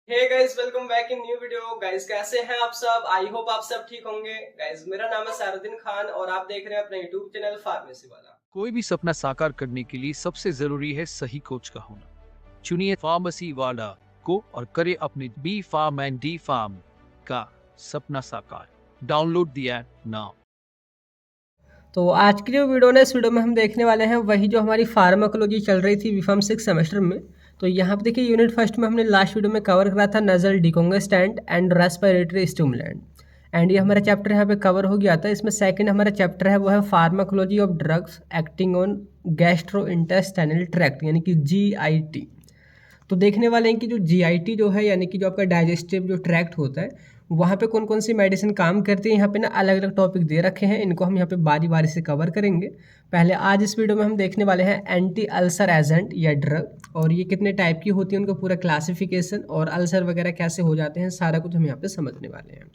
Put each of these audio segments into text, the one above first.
Hey guys, welcome back in new video. Guys कैसे हैं आप सब? आई होप आप सब ठीक होंगे। गाइस मेरा नाम है सारुद्दीन खान और आप देख रहे हैं अपना यूट्यूब चैनल फार्मेसी वाला। कोई भी सपना साकार करने के लिए सबसे जरूरी है सही कोच का होना। चुनिए फार्मेसी वाला को और करे अपने B pharm and D pharm का सपना साकार। Download the app now. तो आज की जो वीडियो है, इस वीडियो में हम देखने वाले हैं वही जो हमारी फार्माकोलॉजी चल रही थी बीफार्म 6 सेमेस्टर में। तो यहाँ पे देखिए यूनिट फर्स्ट में हमने लास्ट वीडियो में कवर करा था nasal decongestant and respiratory stimulant. And ये हमारा चैप्टर यहाँ पे कवर हो गया था। इसमें सेकंड हमारा चैप्टर है वो है pharmacology of drugs acting on gastro intestinal tract यानी कि GIT। तो देखने वाले हैं कि जो GIT जो है यानी कि जो आपका डाइजेस्टिव जो ट्रैक्ट होता है वहाँ पे कौन कौन सी मेडिसिन काम करती है। यहाँ पे ना अलग अलग टॉपिक दे रखे हैं, इनको हम यहाँ पे बारी बारी से कवर करेंगे। पहले आज इस वीडियो में हम देखने वाले हैं एंटी अल्सर एजेंट या ड्रग, और ये कितने टाइप की होती है, उनका पूरा क्लासिफिकेशन और अल्सर वगैरह कैसे हो जाते हैं, सारा कुछ हम यहाँ पे समझने वाले हैं।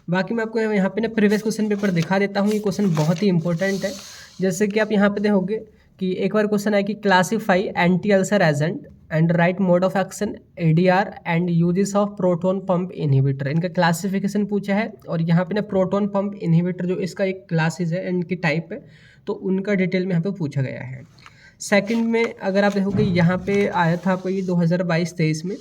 बाकी मैं आपको यहाँ पे ना प्रीवियस क्वेश्चन पेपर दिखा देता हूँ। ये क्वेश्चन बहुत ही इंपॉर्टेंट है। जैसे कि आप यहाँ पे देखोगे कि एक बार क्वेश्चन है कि classify anti ulcer agent and right mode of action ADR and uses of proton pump inhibitor. इनका क्लासिफिकेशन पूछा है और यहाँ पे ना प्रोटोन पंप इनहिबिटर जो इसका एक क्लासेज है, इनकी टाइप है, तो उनका डिटेल में यहाँ पे पूछा गया है। सेकंड में अगर आप देखोगे यहाँ पे आया था आपको ये 2022-23 में,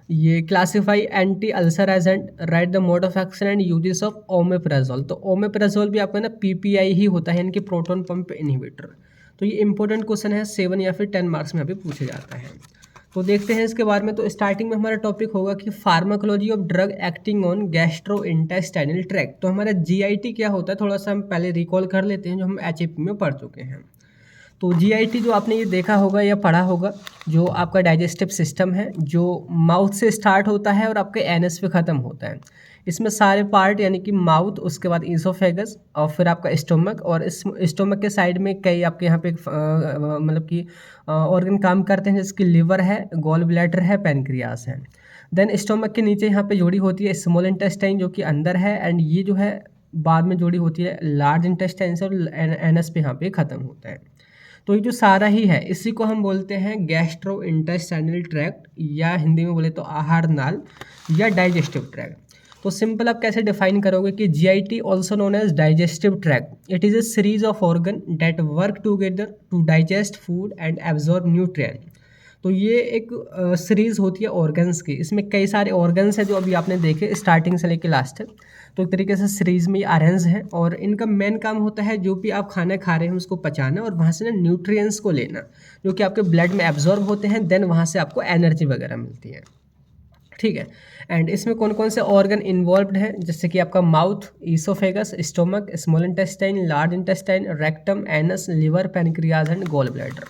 ये classify anti ulcer agent right the mode of action and uses of omeprazole. तो ओमेप्राजोल भी आपका ना PPI ही होता है, इनकी प्रोटोन पंप इनहिबिटर। तो ये इंपॉर्टेंट क्वेश्चन है, 7 या फिर 10 मार्क्स में यहाँ पे पूछा जाता है। तो देखते हैं इसके बारे में। तो स्टार्टिंग में हमारा टॉपिक होगा कि pharmacology of drug acting on gastro intestinal tract. तो हमारा GIT क्या होता है थोड़ा सा हम पहले रिकॉल कर लेते हैं, जो हम HAP में पढ़ चुके हैं। तो GIT जो आपने ये देखा होगा या पढ़ा होगा, जो आपका डाइजेस्टिव सिस्टम है जो माउथ से स्टार्ट होता है और आपके एनस पे ख़त्म होता है। इसमें सारे पार्ट यानी कि माउथ, उसके बाद ईसोफेगस और फिर आपका स्टोमक, और इस स्टोमक के साइड में कई आपके यहाँ पे मतलब कि ऑर्गन काम करते हैं, जैसे कि लिवर है, गॉल ब्लैडर है, पैनक्रियास है। देन स्टोमक के नीचे यहाँ पे जोड़ी होती है स्मॉल इंटेस्टाइन जो कि अंदर है, एंड ये जो है बाद में जोड़ी होती है लार्ज इंटेस्टाइन से, और एनस पे यहाँ पे ख़त्म होता है। तो ये जो सारा ही है इसी को हम बोलते हैं गैस्ट्रो इंटेस्टाइनल ट्रैक्ट, या हिंदी में बोले तो आहार नाल या डाइजेस्टिव ट्रैक्ट। तो सिंपल आप कैसे डिफाइन करोगे कि GIT also known as digestive tract, it is a series of organ that work together to digest food and absorb nutrient. तो ये एक सीरीज़ होती है ऑर्गन्स की, इसमें कई सारे ऑर्गन्स हैं जो अभी आपने देखे स्टार्टिंग से लेके लास्ट तक। तो एक तरीके से सीरीज़ में ये अरेंज है, और इनका मेन काम होता है जो भी आप खाना खा रहे हैं उसको पचाना और वहाँ से ना न्यूट्रिएंट्स को लेना, जो कि आपके ब्लड में एब्जॉर्ब होते हैं, देन वहाँ से आपको एनर्जी वगैरह मिलती है। ठीक है। एंड इसमें कौन कौन से ऑर्गन इन्वॉल्व्ड हैं, जैसे कि आपका mouth, oesophagus, stomach, small intestine, large intestine, rectum, anus, liver, pancreas and gall bladder.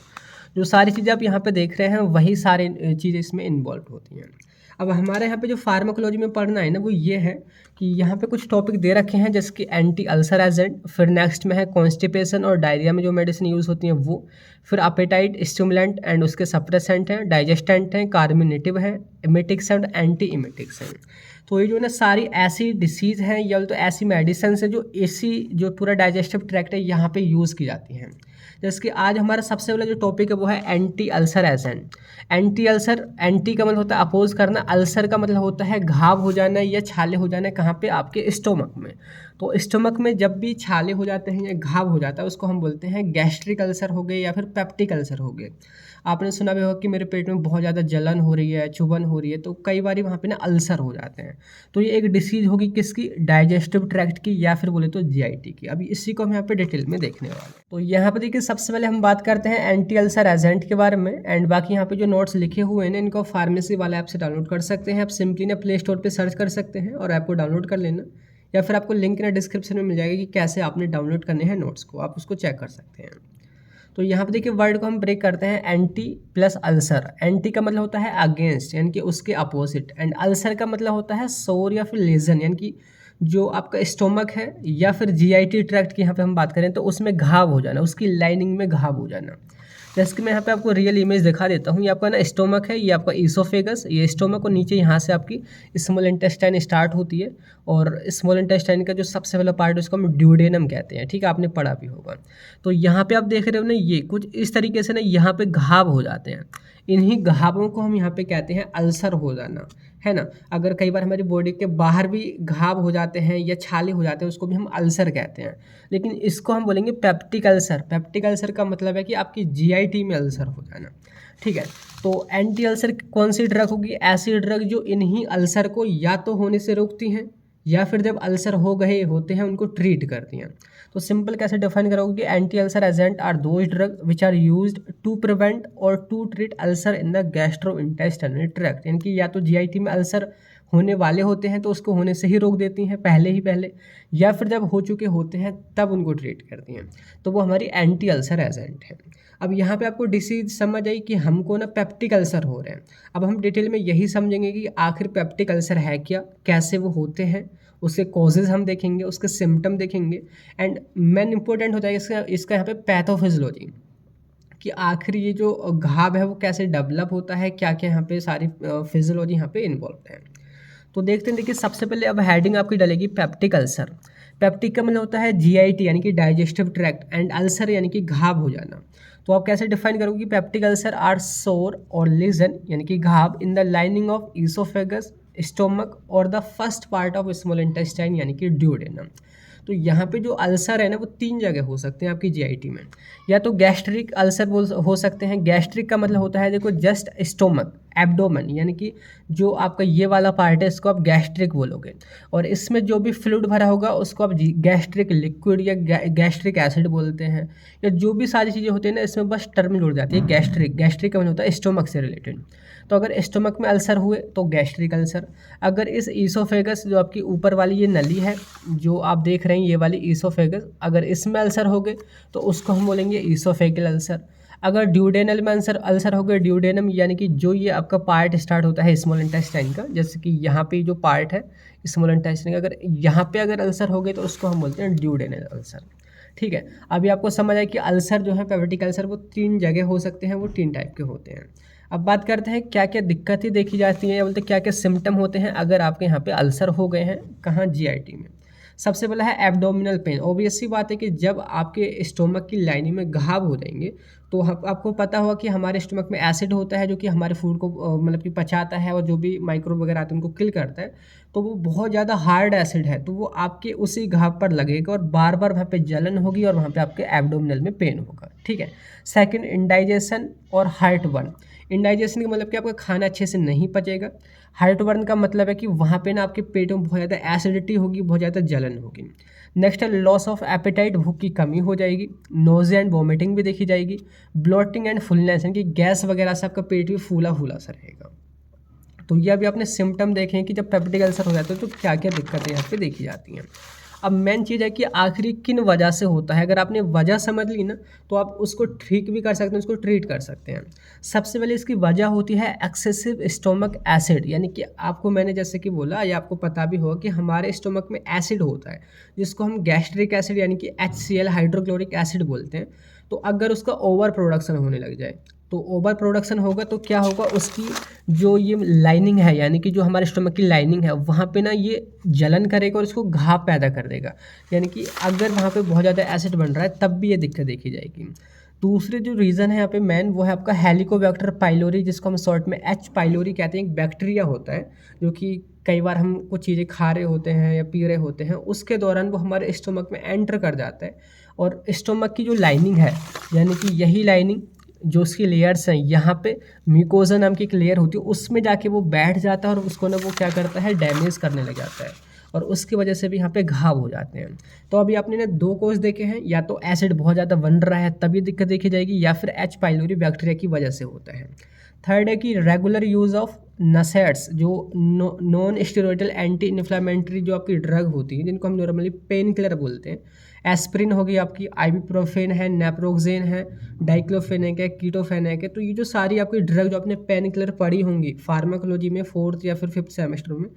जो सारी चीज़ें आप यहाँ पे देख रहे हैं वही सारी चीज़ें इसमें इन्वॉल्व होती हैं। अब हमारे यहाँ पे जो फार्माकोलॉजी में पढ़ना है ना वो ये है कि यहाँ पे कुछ टॉपिक दे रखे हैं, जैसे कि एंटी अल्सर एजेंट, फिर नेक्स्ट में है कॉन्स्टिपेशन और डायरिया में जो मेडिसिन यूज़ होती हैं वो, फिर अपेटाइट स्टिमुलेंट एंड उसके सप्रेसेंट हैं, डाइजेस्टेंट हैं, कार्मिनेटिव हैं, इमेटिक्स एंड एंटी इमेटिक्स हैं। तो ये जो है ना सारी ऐसी डिसीज़ हैं या तो ऐसी मेडिसिन है जो इसी जो पूरा डाइजेस्टिव ट्रैक्ट है यहाँ पे यूज़ की जाती हैं। जैसे कि आज हमारा सबसे पहला जो टॉपिक है वो है anti ulcer agent. Anti ulcer, anti का मतलब होता है अपोज करना, अल्सर का मतलब होता है घाव हो जाना या छाले हो जाना, कहाँ पे, आपके स्टोमक में। तो स्टोमक में जब भी छाले हो जाते हैं या घाव हो जाता है उसको हम बोलते हैं गैस्ट्रिक अल्सर हो गए या फिर पेप्टिक अल्सर हो गए। आपने सुना भी होगा कि मेरे पेट में बहुत ज़्यादा जलन हो रही है, चुभन हो रही है, तो कई बार वहाँ पे ना अल्सर हो जाते हैं। तो ये एक डिसीज़ होगी किसकी, डाइजेस्टिव ट्रैक्ट की या फिर बोले तो GIT की। अभी इसी को हम यहाँ पे डिटेल में देखने वाले हैं। तो यहाँ पे देखिए सबसे पहले हम बात करते हैं एंटी अल्सर एजेंट के बारे में, एंड बाकी यहाँ पे जो नोट्स लिखे हुए हैं इनको फार्मेसी वाला ऐप से डाउनलोड कर सकते हैं। आप सिंपली ना प्ले स्टोर पर सर्च कर सकते हैं और ऐप को डाउनलोड कर लेना, या फिर आपको लिंक ना डिस्क्रिप्शन में मिल जाएगा कि कैसे आपने डाउनलोड करने हैं नोट्स को, आप उसको चेक कर सकते हैं। तो यहाँ पे देखिए वर्ड को हम ब्रेक करते हैं, एंटी प्लस अल्सर। एंटी का मतलब होता है अगेंस्ट यानी कि उसके अपोजिट, एंड अल्सर का मतलब होता है सोर या फिर लेजन, यानी कि जो आपका स्टोमक है या फिर GIT ट्रैक्ट की यहाँ पे हम बात करें तो उसमें घाव हो जाना, उसकी लाइनिंग में घाव हो जाना। जैसे कि मैं यहाँ पे आपको रियल इमेज दिखा देता हूँ। ये आपका ना स्टोमक है, ये आपका ईसोफेगस, ये स्टोमक, और नीचे यहाँ से आपकी स्मॉल इंटेस्टाइन स्टार्ट होती है, और स्मॉल इंटेस्टाइन का जो सबसे पहला पार्ट है उसको हम ड्यूडेनम कहते हैं। ठीक है, आपने पढ़ा भी होगा। तो यहाँ पे आप देख रहे हो ना ये कुछ इस तरीके से ना यहाँ पे घाव हो जाते हैं। इन्हीं घावों को हम यहाँ पे कहते हैं अल्सर हो जाना, है ना। अगर कई बार हमारी बॉडी के बाहर भी घाव हो जाते हैं या छाले हो जाते हैं, उसको भी हम अल्सर कहते हैं। लेकिन इसको हम बोलेंगे पेप्टिक अल्सर। पेप्टिक अल्सर का मतलब है कि आपकी जीआईटी में अल्सर हो जाना, ठीक है। तो एंटी अल्सर कौन सी ड्रग होगी? ऐसी ड्रग जो इन्हीं अल्सर को या तो होने से रोकती हैं या फिर जब अल्सर हो गए होते हैं उनको ट्रीट करती हैं। तो सिंपल कैसे डिफाइन करोगे कि anti ulcer agent are those drug which are used to prevent और to treat ulcer in the gastrointestinal tract. यानी कि या तो जीआईटी में अल्सर होने वाले होते हैं तो उसको होने से ही रोक देती हैं पहले, या फिर जब हो चुके होते हैं तब उनको ट्रीट करती हैं। तो वो हमारी एंटी अल्सर एजेंट है। अब यहाँ पे आपको डिसीज समझ आई कि हमको ना पेप्टिक अल्सर हो रहे हैं। अब हम डिटेल में यही समझेंगे कि आखिर पेप्टिक अल्सर है क्या, कैसे वो होते हैं, उसके कॉजेज़ हम देखेंगे, उसके सिम्टम देखेंगे, एंड मेन इंपॉर्टेंट हो जाएगा इसका यहाँ पे पैथोफिजियोलॉजी, कि आखिर ये जो घाव है वो कैसे डेवलप होता है, क्या क्या यहाँ पे सारी फिजियोलॉजी यहाँ पे इन्वॉल्व है। तो देखते हैं, देखिए सबसे पहले अब हेडिंग आपकी डलेगी पेप्टिक अल्सर। पेप्टिक का मतलब होता है जीआईटी यानी कि डाइजेस्टिव ट्रैक्ट, एंड अल्सर यानी कि घाव हो जाना। तो आप कैसे डिफाइन करोगे कि पेप्टिक अल्सर आर सोर और लीजन यानी कि घाव in the lining of oesophagus, stomach और the first part of small intestine यानी कि ड्यूडेनम। तो यहाँ पे जो अल्सर है ना वो 3 जगह हो सकते हैं आपकी जीआईटी में। या तो गैस्ट्रिक अल्सर हो सकते हैं। गैस्ट्रिक का मतलब होता है देखो जस्ट स्टोमक, एब्डोमेन, यानी कि जो आपका ये वाला पार्ट है इसको आप गैस्ट्रिक बोलोगे, और इसमें जो भी फ्लूइड भरा होगा उसको आप गैस्ट्रिक लिक्विड या गैस्ट्रिक एसिड बोलते हैं। या जो भी सारी चीज़ें होती हैं ना इसमें बस टर्म जुड़ जाती है गैस्ट्रिक। गैस्ट्रिक का मतलब होता है स्टोमक से रिलेटेड। तो अगर स्टोमक में अल्सर हुए तो गैस्ट्रिक अल्सर। अगर इस ईसोफेगस जो आपकी ऊपर वाली ये नली है जो आप देख रहे हैं ये वाली ईसोफेगस, अगर इसमें अल्सर हो गए तो उसको हम बोलेंगे ईसोफेगल अल्सर। अगर ड्यूडेनल में अल्सर हो गए, ड्यूडेनम यानी कि जो ये आपका पार्ट स्टार्ट होता है स्मॉल इंटेस्टाइन का, जैसे कि यहाँ पे जो पार्ट है स्मॉल इंटेस्टाइन का, अगर यहाँ पे अगर अल्सर हो गए तो उसको हम बोलते हैं ड्यूडेनल अल्सर, ठीक है। अभी आपको समझ आए कि अल्सर जो है पेप्टिक अल्सर वो 3 जगह हो सकते हैं, वो 3 टाइप के होते हैं। अब बात करते हैं क्या क्या दिक्कतें देखी जाती हैं या बोलते क्या क्या सिम्टम होते हैं अगर आपके यहाँ पे अल्सर हो गए हैं, कहाँ, जीआईटी में। सबसे पहला है एब्डोमिनल पेन। ऑब्वियस सी बात है कि जब आपके स्टोमक की लाइनिंग में घाव हो जाएंगे तो आपको पता होगा कि हमारे स्टोमक में एसिड होता है जो कि हमारे फूड को मतलब कि पचाता है और जो भी माइक्रोब वगैरह आते हैं उनको किल करता है। तो वो बहुत ज़्यादा हार्ड एसिड है तो वो आपके उसी घाव पर लगेगा और बार बार वहाँ पे जलन होगी और वहाँ पे आपके एब्डोमिनल में पेन होगा, ठीक है। सेकंड, इंडाइजेशन और हार्ट बर्न। इंडाइजेशन का मतलब कि आपका खाना अच्छे से नहीं पचेगा। हार्ट बर्न का मतलब है कि वहाँ पे ना आपके पेट में बहुत ज़्यादा एसिडिटी होगी, बहुत ज़्यादा जलन होगी। नेक्स्ट है लॉस ऑफ एपेटाइट, भूख की कमी हो जाएगी। नोज़िया एंड वॉमिटिंग भी देखी जाएगी। ब्लोटिंग एंड फुलनेस यानी कि गैस वगैरह से आपका पेट भी फूला फूला सा रहेगा। तो ये अभी आपने सिम्टम देखे हैं कि जब पेप्टिक अल्सर हो जाता है तो क्या क्या दिक्कतें यहाँ पे देखी जाती हैं। अब मेन चीज़ है कि आखिरी किन वजह से होता है। अगर आपने वजह समझ ली ना तो आप उसको ठीक भी कर सकते हैं, उसको ट्रीट कर सकते हैं। सबसे पहले इसकी वजह होती है एक्सेसिव स्टोमक एसिड, यानी कि आपको मैंने जैसे कि बोला या आपको पता भी होगा कि हमारे स्टोमक में एसिड होता है जिसको हम गैस्ट्रिक एसिड यानी कि HCl हाइड्रोक्लोरिक एसिड बोलते हैं। तो अगर उसका ओवर प्रोडक्शन होने लग जाए तो ओवर प्रोडक्शन होगा तो क्या होगा, उसकी जो ये लाइनिंग है यानी कि जो हमारे स्टोमक की लाइनिंग है वहाँ पे ना ये जलन करेगा और इसको घाव पैदा कर देगा। यानी कि अगर वहाँ पे बहुत ज़्यादा एसिड बन रहा है तब भी ये दिक्कत देखी जाएगी। दूसरे जो रीज़न है यहाँ पे मेन वो है आपका हेलिकोबैक्टर पाइलोरी, जिसको हम शॉर्ट में H पाइलोरी कहते हैं। एक बैक्टीरिया होता है जो कि कई बार हम कुछ चीज़ें खा रहे होते हैं या पी रहे होते हैं उसके दौरान वो हमारे स्टोमक में एंटर कर जाता है और स्टोमक की जो लाइनिंग है यानी कि यही लाइनिंग जो उसकी लेयर्स हैं यहाँ पे म्यूकोजा नाम की एक लेयर होती है उसमें जाके वो बैठ जाता है और उसको ना वो क्या करता है, डैमेज करने लग जाता है और उसकी वजह से भी यहाँ पे घाव हो जाते हैं। तो अभी आपने ने 2 कोज देखे हैं, या तो एसिड बहुत ज़्यादा बन रहा है तभी दिक्कत देखी जाएगी या फिर H पाइलोरी बैक्टीरिया की वजह से होता है। थर्ड है कि रेगुलर यूज़ ऑफ नसेट्स, जो नॉन स्टेरॉइडल एंटी इन्फ्लामेटरी जो आपकी ड्रग होती है जिनको हम नॉर्मली पेन किलर बोलते हैं। एस्प्रिन होगी आपकी, आइबुप्रोफेन है, नेप्रोक्सेन है, डाइक्लोफेनेक है, कीटोफेनेक है। तो ये जो सारी आपकी ड्रग जो आपने पेन किलर पढ़ी होंगी फार्माकोलॉजी में 4th या फिर 5th सेमेस्टर में,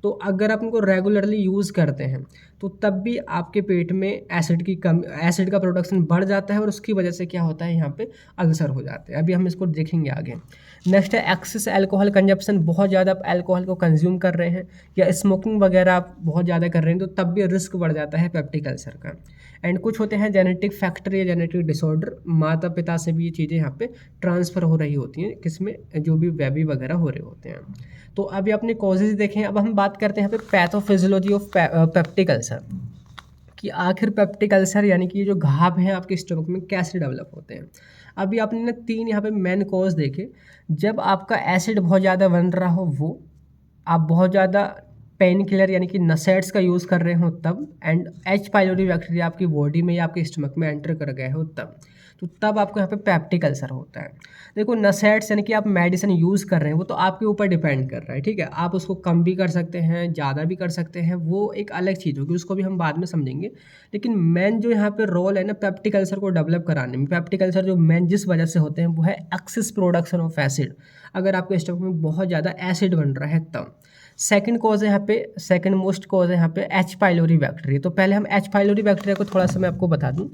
तो अगर आप उनको रेगुलरली यूज़ करते हैं तो तब भी आपके पेट में एसिड का प्रोडक्शन बढ़ जाता है और उसकी वजह से क्या होता है, यहाँ पे अल्सर हो जाते हैं। अभी हम इसको देखेंगे आगे। नेक्स्ट है एक्सेस एल्कोहल कंजप्शन, बहुत ज़्यादा आप एल्कोहल को कंज्यूम कर रहे हैं या स्मोकिंग वगैरह आप बहुत ज़्यादा कर रहे हैं तो तब भी रिस्क बढ़ जाता है पेप्टिक अल्सर का। एंड कुछ होते हैं जेनेटिक फैक्टर या जेनेटिक डिसऑर्डर, माता पिता से भी ये चीज़ें यहाँ पे ट्रांसफ़र हो रही होती हैं, किसमें जो भी बेबी वगैरह हो रहे होते हैं। तो अभी आपने कॉजेज़ देखे हैं, अब हम बात करते हैं यहाँ पे पैथोफिजियोलॉजी ऑफ पेप्टिक अल्सर, कि आखिर पेप्टिक अल्सर यानी कि ये जो घाव हैं आपके स्टमक में कैसे डेवलप होते हैं। अभी आपने ना 3 यहाँ पे मेन कॉज देखे, जब आपका एसिड बहुत ज़्यादा बन रहा हो वो, आप बहुत ज़्यादा पेन किलर यानी कि नसेड्स का यूज़ कर रहे हो तब, एंड एच पाइलोरी बैक्टीरिया आपकी बॉडी में या आपके स्टमक में एंटर कर गए हो तब, तो तब आपको यहाँ पे पेप्टिक अल्सर होता है। देखो नसेड्स यानी कि आप मेडिसिन यूज़ कर रहे हैं वो तो आपके ऊपर डिपेंड कर रहा है, ठीक है, आप उसको कम भी कर सकते हैं, ज़्यादा भी कर सकते हैं, वो एक अलग चीज़ होगी, उसको भी हम बाद में समझेंगे। लेकिन मेन जो यहाँ पे रोल है ना पेप्टिक अल्सर को डेवलप कराने में, पेप्टिक अल्सर जो मेन जिस वजह से होते हैं वो है एक्सेस प्रोडक्शन ऑफ एसिड, अगर आपके स्टमक में बहुत ज़्यादा एसिड बन रहा है तब। सेकंड कॉज है यहाँ पे, सेकंड मोस्ट कॉज है यहाँ पे एच पाइलोरी बैक्टीरिया। तो पहले हम एच पाइलोरी बैक्टीरिया को थोड़ा सा मैं आपको बता दूं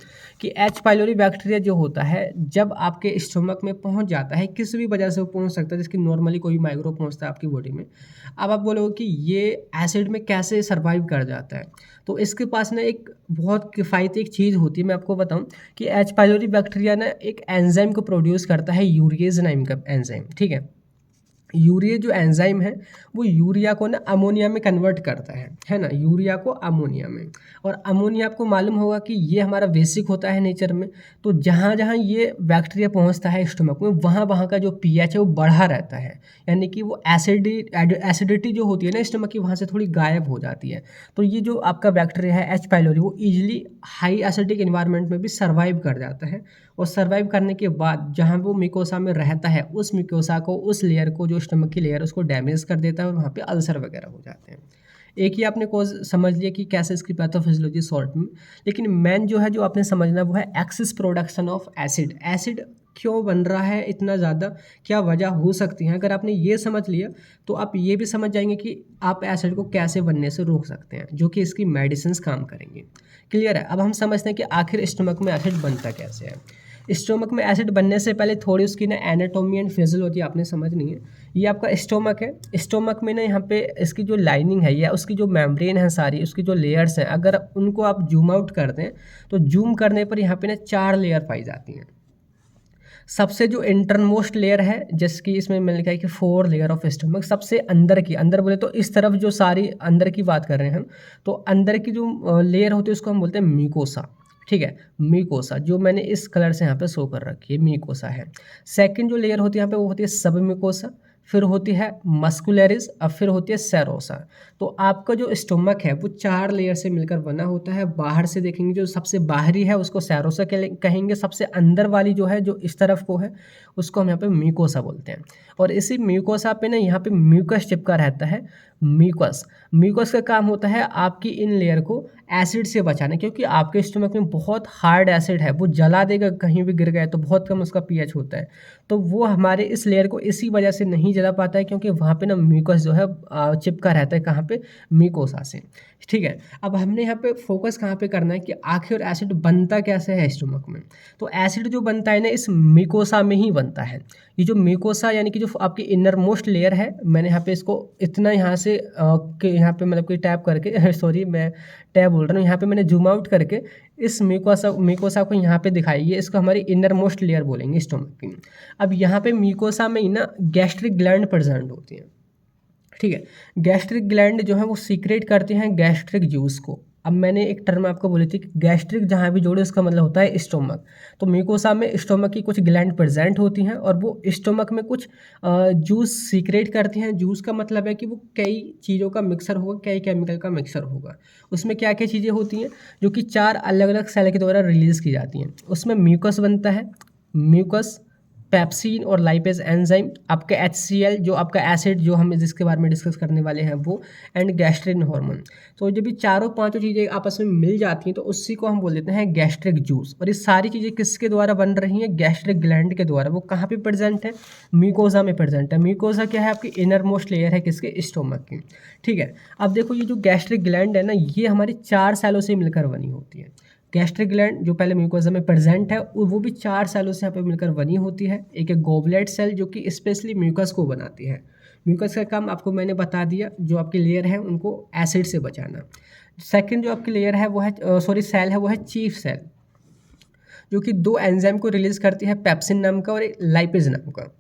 कि एच पाइलोरी बैक्टीरिया जो होता है जब आपके स्टमक में पहुंच जाता है, किसी भी वजह से वो पहुंच सकता है, जिसकी नॉर्मली कोई माइक्रोब पहुंचता है आपकी बॉडी में। अब आप बोलोगे कि ये एसिड में कैसे सर्वाइव कर जाता है, तो इसके पास ना एक बहुत किफ़ायती एक चीज़ होती है, मैं आपको बताऊं कि एच पाइलोरी बैक्टीरिया ना एक एंजाइम को प्रोड्यूस करता है, यूरिएज नाम का एंजाइम, ठीक है। यूरिया जो एंजाइम है वो यूरिया को ना अमोनिया में कन्वर्ट करता है ना, यूरिया को अमोनिया में। और अमोनिया आपको मालूम होगा कि ये हमारा बेसिक होता है नेचर में, तो जहाँ जहाँ ये बैक्टीरिया पहुँचता है स्टमक में वहाँ वहाँ का जो पीएच है वो बढ़ा रहता है, यानी कि वो एसिडिटी जो होती है ना स्टमक की वहाँ से थोड़ी गायब हो जाती है। तो ये जो आपका बैक्टीरिया है एच पाइलोरी वो ईजिली हाई एसिडिक इन्वायरमेंट में भी सर्वाइव कर जाता है, और सर्वाइव करने के बाद जहाँ वो मिकोसा में रहता है उस मिकोसा को, उस लेयर को, जो स्टमक की लेयर उसको डैमेज कर देता है और वहाँ पे अल्सर वगैरह हो जाते हैं। एक ही आपने कोज समझ लिया कि कैसे इसकी पैथोफिजियोलॉजी शॉर्ट में। लेकिन मेन जो है जो आपने समझना वो है excess production of acid. Acid क्यों बन रहा है इतना ज़्यादा, क्या वजह हो सकती है, अगर आपने ये समझ लिया तो आप ये भी समझ जाएंगे कि आप एसिड को कैसे बनने से रोक सकते हैं, जो कि इसकी मेडिसिन काम करेंगी। क्लियर है। अब हम समझते हैं कि आखिर स्टमक में एसिड बनता कैसे है। स्टोमक में एसिड बनने से पहले थोड़ी उसकी ना एनाटोमी एंड फिजियोलॉजी आपने समझनी है। ये आपका स्टोमक है, स्टोमक में ना यहाँ पे इसकी जो लाइनिंग है या उसकी जो मेम्ब्रेन है सारी, उसकी जो लेयर्स हैं, अगर उनको आप जूम आउट कर दें तो जूम करने पर यहाँ पे ना 4 लेयर पाई जाती हैं। सबसे जो इंटरमोस्ट लेयर है जिसकी इसमें मैंने लिखा है कि 4 लेयर ऑफ स्टमक, सबसे अंदर की, अंदर बोले तो इस तरफ जो सारी अंदर की बात कर रहे हैं हम, तो अंदर की जो लेयर होती है उसको हम बोलते हैं म्यूकोसा, ठीक है। म्यूकोसा जो मैंने इस कलर से यहाँ पे शो कर रखी है म्यूकोसा है। सेकंड जो लेयर होती है यहाँ पे वो होती है सब म्यूकोसा, फिर होती है मस्कुलरिस, और फिर होती है सेरोसा। तो आपका जो स्टोमक है वो 4 लेयर से मिलकर बना होता है। बाहर से देखेंगे जो सबसे बाहरी है उसको सेरोसा कहेंगे, सबसे अंदर वाली जो है जो इस तरफ को है उसको हम यहाँ पे म्यूकोसा बोलते हैं। और इसी म्यूकोसा पे ना यहाँ पे म्यूकस चिपका रहता है। म्यूकस, म्यूकस का काम होता है आपकी इन लेयर को एसिड से बचाना, क्योंकि आपके स्टोमक में बहुत हार्ड एसिड है, वो जला देगा कहीं भी गिर गया तो, बहुत कम उसका पीएच होता है, तो वो हमारे इस लेयर को इसी वजह से नहीं जला पाता है, क्योंकि वहाँ पे ना म्यूकस जो है चिपका रहता है कहाँ पे, म्यूकोसा से, ठीक है। अब हमने यहाँ पे फोकस कहाँ पे करना है कि आखिर एसिड बनता कैसे है स्टोमक में। तो एसिड जो बनता है ना इस म्यूकोसा में ही बनता है। ये जो म्यूकोसा यानी कि जो आपकी इनर मोस्ट लेयर है, मैंने यहाँ पे इसको इतना यहाँ से यहाँ पे मतलब कि टैप करके सॉरी मैं टैब बोल रहा हूँ, यहाँ पे मैंने जूम आउट करके इस म्यूकोसा को यहाँ पे दिखाई है, इसको हमारी इनर मोस्ट लेयर बोलेंगे स्टोमक की। अब यहाँ पे म्यूकोसा में ही ना गैस्ट्रिक ग्लैंड प्रेजेंट होती है, ठीक है। गैस्ट्रिक ग्लैंड जो है वो सीक्रेट करते हैं गैस्ट्रिक जूस को। अब मैंने एक टर्म आपको बोली थी कि गैस्ट्रिक जहाँ भी जोड़े उसका मतलब होता है स्टोमक। तो म्यूकोसा में स्टोमक की कुछ ग्लैंड प्रेजेंट होती हैं और वो स्टोमक में कुछ जूस सीक्रेट करती हैं। जूस का मतलब है कि वो कई चीज़ों का मिक्सर होगा, कई केमिकल का मिक्सर होगा। उसमें क्या क्या चीज़ें होती हैं जो कि 4 अलग अलग सेल के द्वारा रिलीज़ की जाती हैं। उसमें म्यूकस बनता है, म्यूकस, पेप्सिन और लाइपेज एंजाइम, आपका HCl जो आपका एसिड जो हम जिसके बारे में डिस्कस करने वाले हैं वो, एंड गैस्ट्रिन हार्मोन। तो जब ये चारों पांचों चीज़ें आपस में मिल जाती हैं तो उसी को हम बोल देते हैं गैस्ट्रिक जूस। और ये सारी चीज़ें किसके द्वारा बन रही हैं, गैस्ट्रिक ग्लैंड के द्वारा। वो कहाँ पे प्रेजेंट है, म्यूकोसा में प्रेजेंट है। म्यूकोसा क्या है, आपकी इनर मोस्ट लेयर है किसके, स्टोमक की, ठीक है। अब देखो ये जो गैस्ट्रिक ग्लैंड है ना ये हमारी 4 सेलों से मिलकर बनी होती है। गैस्ट्रिक ग्लैंड जो पहले म्यूकोसा में प्रेजेंट है वो भी 4 सेलों से यहाँ पे मिलकर बनी होती है। एक है गोबलेट सेल जो कि स्पेशली म्यूकस को बनाती है। म्यूकस का काम आपको मैंने बता दिया, जो आपके लेयर है उनको एसिड से बचाना। सेकंड जो आपकी लेयर है वो है सेल है वो है चीफ सेल, जो कि दो एंजाइम को रिलीज करती है, पेप्सिन नाम का और एक लाइपेज नाम का।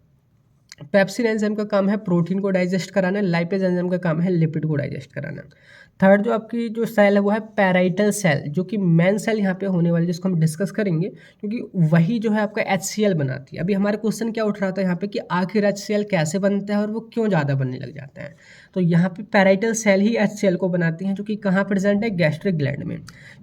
पेप्सिन एंजाइम का काम है प्रोटीन को डाइजेस्ट कराना, लाइपेज एंजाइम का काम है लिपिड को डाइजेस्ट कराना। थर्ड जो आपकी जो सेल है वो है पैराइटल सेल, जो कि मेन सेल यहाँ पे होने वाली, जिसको हम डिस्कस करेंगे, क्योंकि वही जो है आपका HCl बनाती है। अभी हमारा क्वेश्चन क्या उठ रहा था यहाँ पे कि आखिर HCl कैसे बनता है और वो क्यों ज़्यादा बनने लग जाता है। तो यहाँ पे पैराइटल सेल ही HCl को बनाती हैं, जो कि कहाँ प्रेजेंट है, गैस्ट्रिक ग्लैंड में।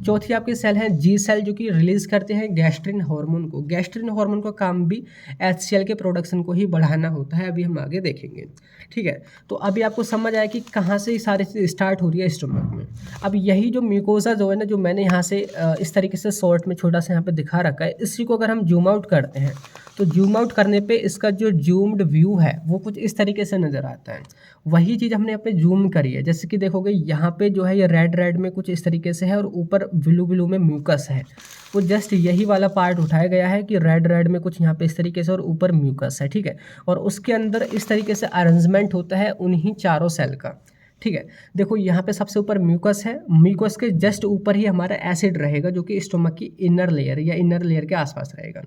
चौथी आपकी सेल है जी सेल, जो कि रिलीज करते हैं गैस्ट्रिन हार्मोन को। गैस्ट्रिन हार्मोन का काम भी HCl के प्रोडक्शन को ही बढ़ाना होता है, अभी हम आगे देखेंगे। ठीक है, तो अभी आपको समझ आया कि कहाँ से ये सारी चीज़ स्टार्ट हो रही है स्टमक में। अब यही जो म्यूकोसा जो है ना, जो मैंने यहाँ से इस तरीके से शॉर्ट में छोटा सा यहाँ पे दिखा रखा है, इसी को अगर हम जूम आउट करते हैं तो जूम आउट करने पे इसका जो जूम्ड व्यू है वो कुछ इस तरीके से नज़र आता है। वही चीज़ हमने अपने जूम करी है, जैसे कि देखोगे यहाँ पे जो है ये रेड रेड में कुछ इस तरीके से है और ऊपर ब्लू ब्लू में म्यूकस है। वो जस्ट यही वाला पार्ट उठाया गया है कि रेड रेड में कुछ यहाँ पे इस तरीके से और ऊपर म्यूकस है। ठीक है, और उसके अंदर इस तरीके से अरेंजमेंट होता है उन्हीं चारों सेल का। ठीक है, देखो यहाँ पे सबसे ऊपर म्यूकस है, म्यूकस के जस्ट ऊपर ही हमारा एसिड रहेगा, जो कि स्टोमक की इनर लेयर या इनर लेयर के आसपास रहेगा।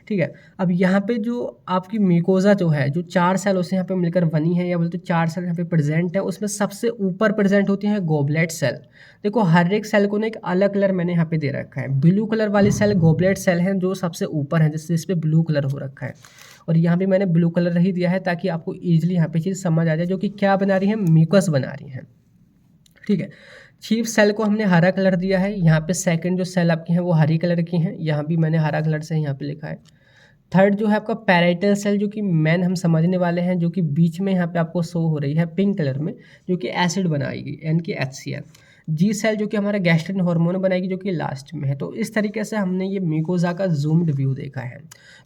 ठीक है, अब यहाँ पे जो आपकी म्यूकोजा जो है, जो 4 सेल उसे यहाँ पे मिलकर बनी है, या बोलते 4 सेल यहाँ पे प्रेजेंट है, उसमें सबसे ऊपर प्रेजेंट होती है गोबलेट सेल। देखो हर एक सेल को ना एक अलग कलर मैंने यहाँ पे दे रखा है। ब्लू कलर वाली सेल गोबलेट सेल है, जो सबसे ऊपर है, जिस पे ब्लू कलर हो रखा है, और यहाँ भी मैंने ब्लू कलर ही दिया है ताकि आपको ईजिली यहाँ पे चीज़ समझ आ जाए, जो कि क्या बना रही है, म्यूकस बना रही है। ठीक है, चीफ सेल को हमने हरा कलर दिया है। यहाँ पे सेकंड जो सेल आपकी हैं वो हरी कलर की हैं, यहाँ भी मैंने हरा कलर से यहाँ पे लिखा है। थर्ड जो है आपका पैराइटल सेल, जो कि मेन हम समझने वाले हैं, जो कि बीच में यहाँ पे आपको शो हो रही है पिंक कलर में, जो कि एसिड बनाएगी यानी कि HCl। जी सेल जो कि हमारा गैस्ट्रिन हार्मोन बनाएगी, जो कि लास्ट में है। तो इस तरीके से हमने ये म्यूकोजा का जूम्ड व्यू देखा है।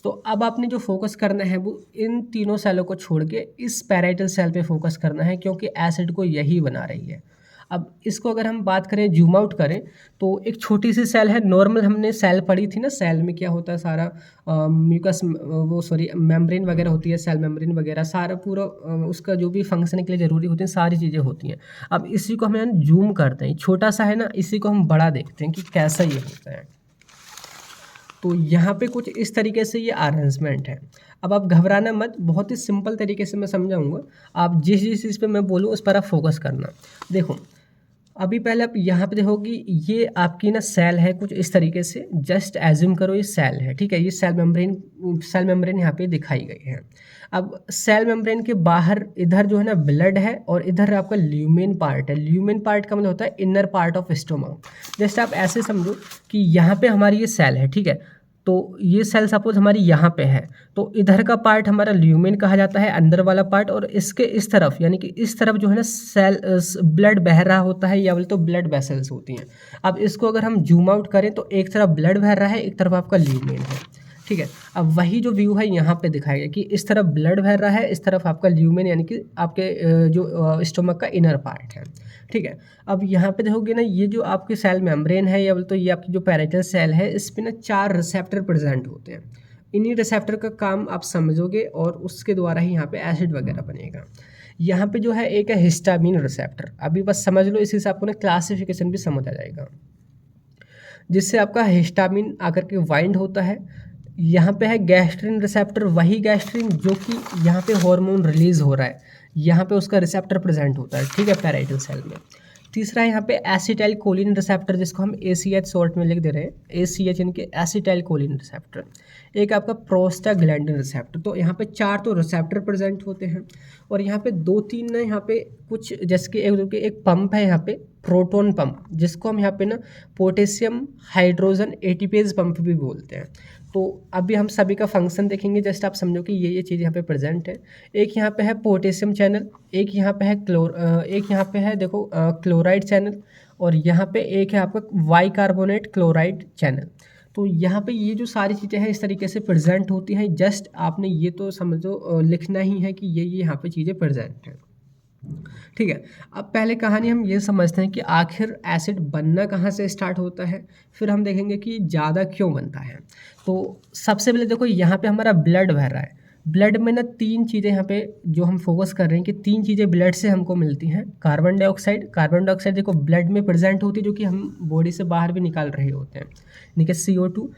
तो अब आपने जो फोकस करना है वो इन तीनों सेलों को छोड़ के इस पैराइटल सेल पे फोकस करना है, क्योंकि एसिड को यही बना रही है। अब इसको अगर हम बात करें, जूम आउट करें, तो एक छोटी सी सेल है नॉर्मल, हमने सेल पढ़ी थी ना, सेल में क्या होता है सारा म्यूकस मेम्ब्रेन वगैरह होती है, सेल मेम्ब्रेन वगैरह सारा पूरा उसका जो भी फंक्शन के लिए ज़रूरी होती है सारी चीज़ें होती हैं। अब इसी को हम जूम करते हैं, छोटा सा है ना, इसी को हम बड़ा देखते हैं कि कैसा ये होता है। तो यहाँ पे कुछ इस तरीके से ये अरेंजमेंट है। अब आप घबराना मत, बहुत ही सिंपल तरीके से मैं समझाऊंगा, आप जिस जिस चीज़ पे मैं बोलूँ उस पर आप फोकस करना। देखो अभी पहले आप यहाँ पे देखोगी, ये आपकी ना सेल है कुछ इस तरीके से, जस्ट एज्यूम करो ये सेल है। ठीक है, ये सेल मेम्ब्रेन यहाँ पे दिखाई गई है। अब सेल मेम्ब्रेन के बाहर इधर जो है ना ब्लड है, और इधर आपका ल्यूमेन पार्ट है। ल्यूमेन पार्ट का मतलब होता है इनर पार्ट ऑफ स्टोमक। जैसे आप ऐसे समझो कि यहाँ पे हमारी ये सेल है, ठीक है, तो ये सेल सपोज हमारी यहाँ पे है, तो इधर का पार्ट हमारा ल्यूमेन कहा जाता है, अंदर वाला पार्ट, और इसके इस तरफ यानी कि इस तरफ जो है ना सेल ब्लड बह रहा होता है, या बोले तो ब्लड वेसल्स होती हैं। अब इसको अगर हम जूम आउट करें तो एक तरफ ब्लड बह रहा है, एक तरफ आपका ल्यूमेन है। ठीक है, अब वही जो व्यू है यहाँ पे दिखाया गया कि इस तरफ ब्लड बह रहा है, इस तरफ आपका ल्यूमेन यानी कि आपके जो स्टोमक का इनर पार्ट है। ठीक है, अब यहाँ पे देखोगे ना, ये जो आपके सेल मेम्ब्रेन है, या बोले तो ये आपकी जो पैराइटल सेल है, इस पे ना 4 रिसेप्टर प्रेजेंट होते हैं। इन्हीं रिसेप्टर का काम आप समझोगे, और उसके द्वारा ही यहाँ पे एसिड वगैरह बनेगा। यहाँ पे जो है एक है हिस्टामिन रिसेप्टर, अभी बस समझ लो, इसी से आपको ना क्लासिफिकेशन भी समझ आ जाएगा, जिससे आपका हिस्टामिन आकर के वाइंड होता है। यहाँ पे है गैस्ट्रिन रिसेप्टर, वही गैस्ट्रिन जो कि यहाँ पे हार्मोन रिलीज हो रहा है, यहाँ पे उसका रिसेप्टर प्रेजेंट होता है। ठीक है, पैराइटल सेल में। तीसरा है यहाँ पे एसिटाइल कोलिन रिसेप्टर, जिसको हम ACH शॉर्ट में लिख दे रहे हैं, ACH यानी कि एसिटाइल कोलिन रिसेप्टर। एक आपका प्रोस्टाग्लैंडिन रिसेप्टर। तो यहाँ पे 4 तो रिसेप्टर प्रेजेंट होते हैं, और यहाँ पे 2-3 ना यहाँ पे कुछ, जैसे कि एक पंप है यहाँ पे, प्रोटॉन पंप, जिसको हम यहाँ पे ना पोटेशियम हाइड्रोजन एटीपेज पंप भी बोलते हैं। तो अभी हम सभी का फंक्शन देखेंगे, जस्ट आप समझो कि ये चीज़ यहाँ पे प्रेजेंट है। एक यहाँ पे है पोटेशियम चैनल, एक यहाँ पे है एक यहाँ पे है देखो क्लोराइड चैनल, और यहाँ पे एक है आपका वाई कार्बोनेट क्लोराइड चैनल। तो यहाँ पे ये जो सारी चीज़ें हैं इस तरीके से प्रेजेंट होती हैं। जस्ट आपने ये तो समझो लिखना ही है कि ये यहाँ पे चीज़ें प्रेजेंट हैं। ठीक है, अब पहले कहानी हम ये समझते हैं कि आखिर एसिड बनना कहाँ से स्टार्ट होता है, फिर हम देखेंगे कि ज़्यादा क्यों बनता है। तो सबसे पहले देखो यहाँ पे हमारा ब्लड बह रहा है, ब्लड में ना 3 चीज़ें यहाँ पे जो हम फोकस कर रहे हैं कि 3 चीज़ें ब्लड से हमको मिलती हैं। कार्बन डाइऑक्साइड देखो ब्लड में प्रेजेंट होती है, जो कि हम बॉडी से बाहर भी निकाल रहे होते हैं, यानी कि CO2।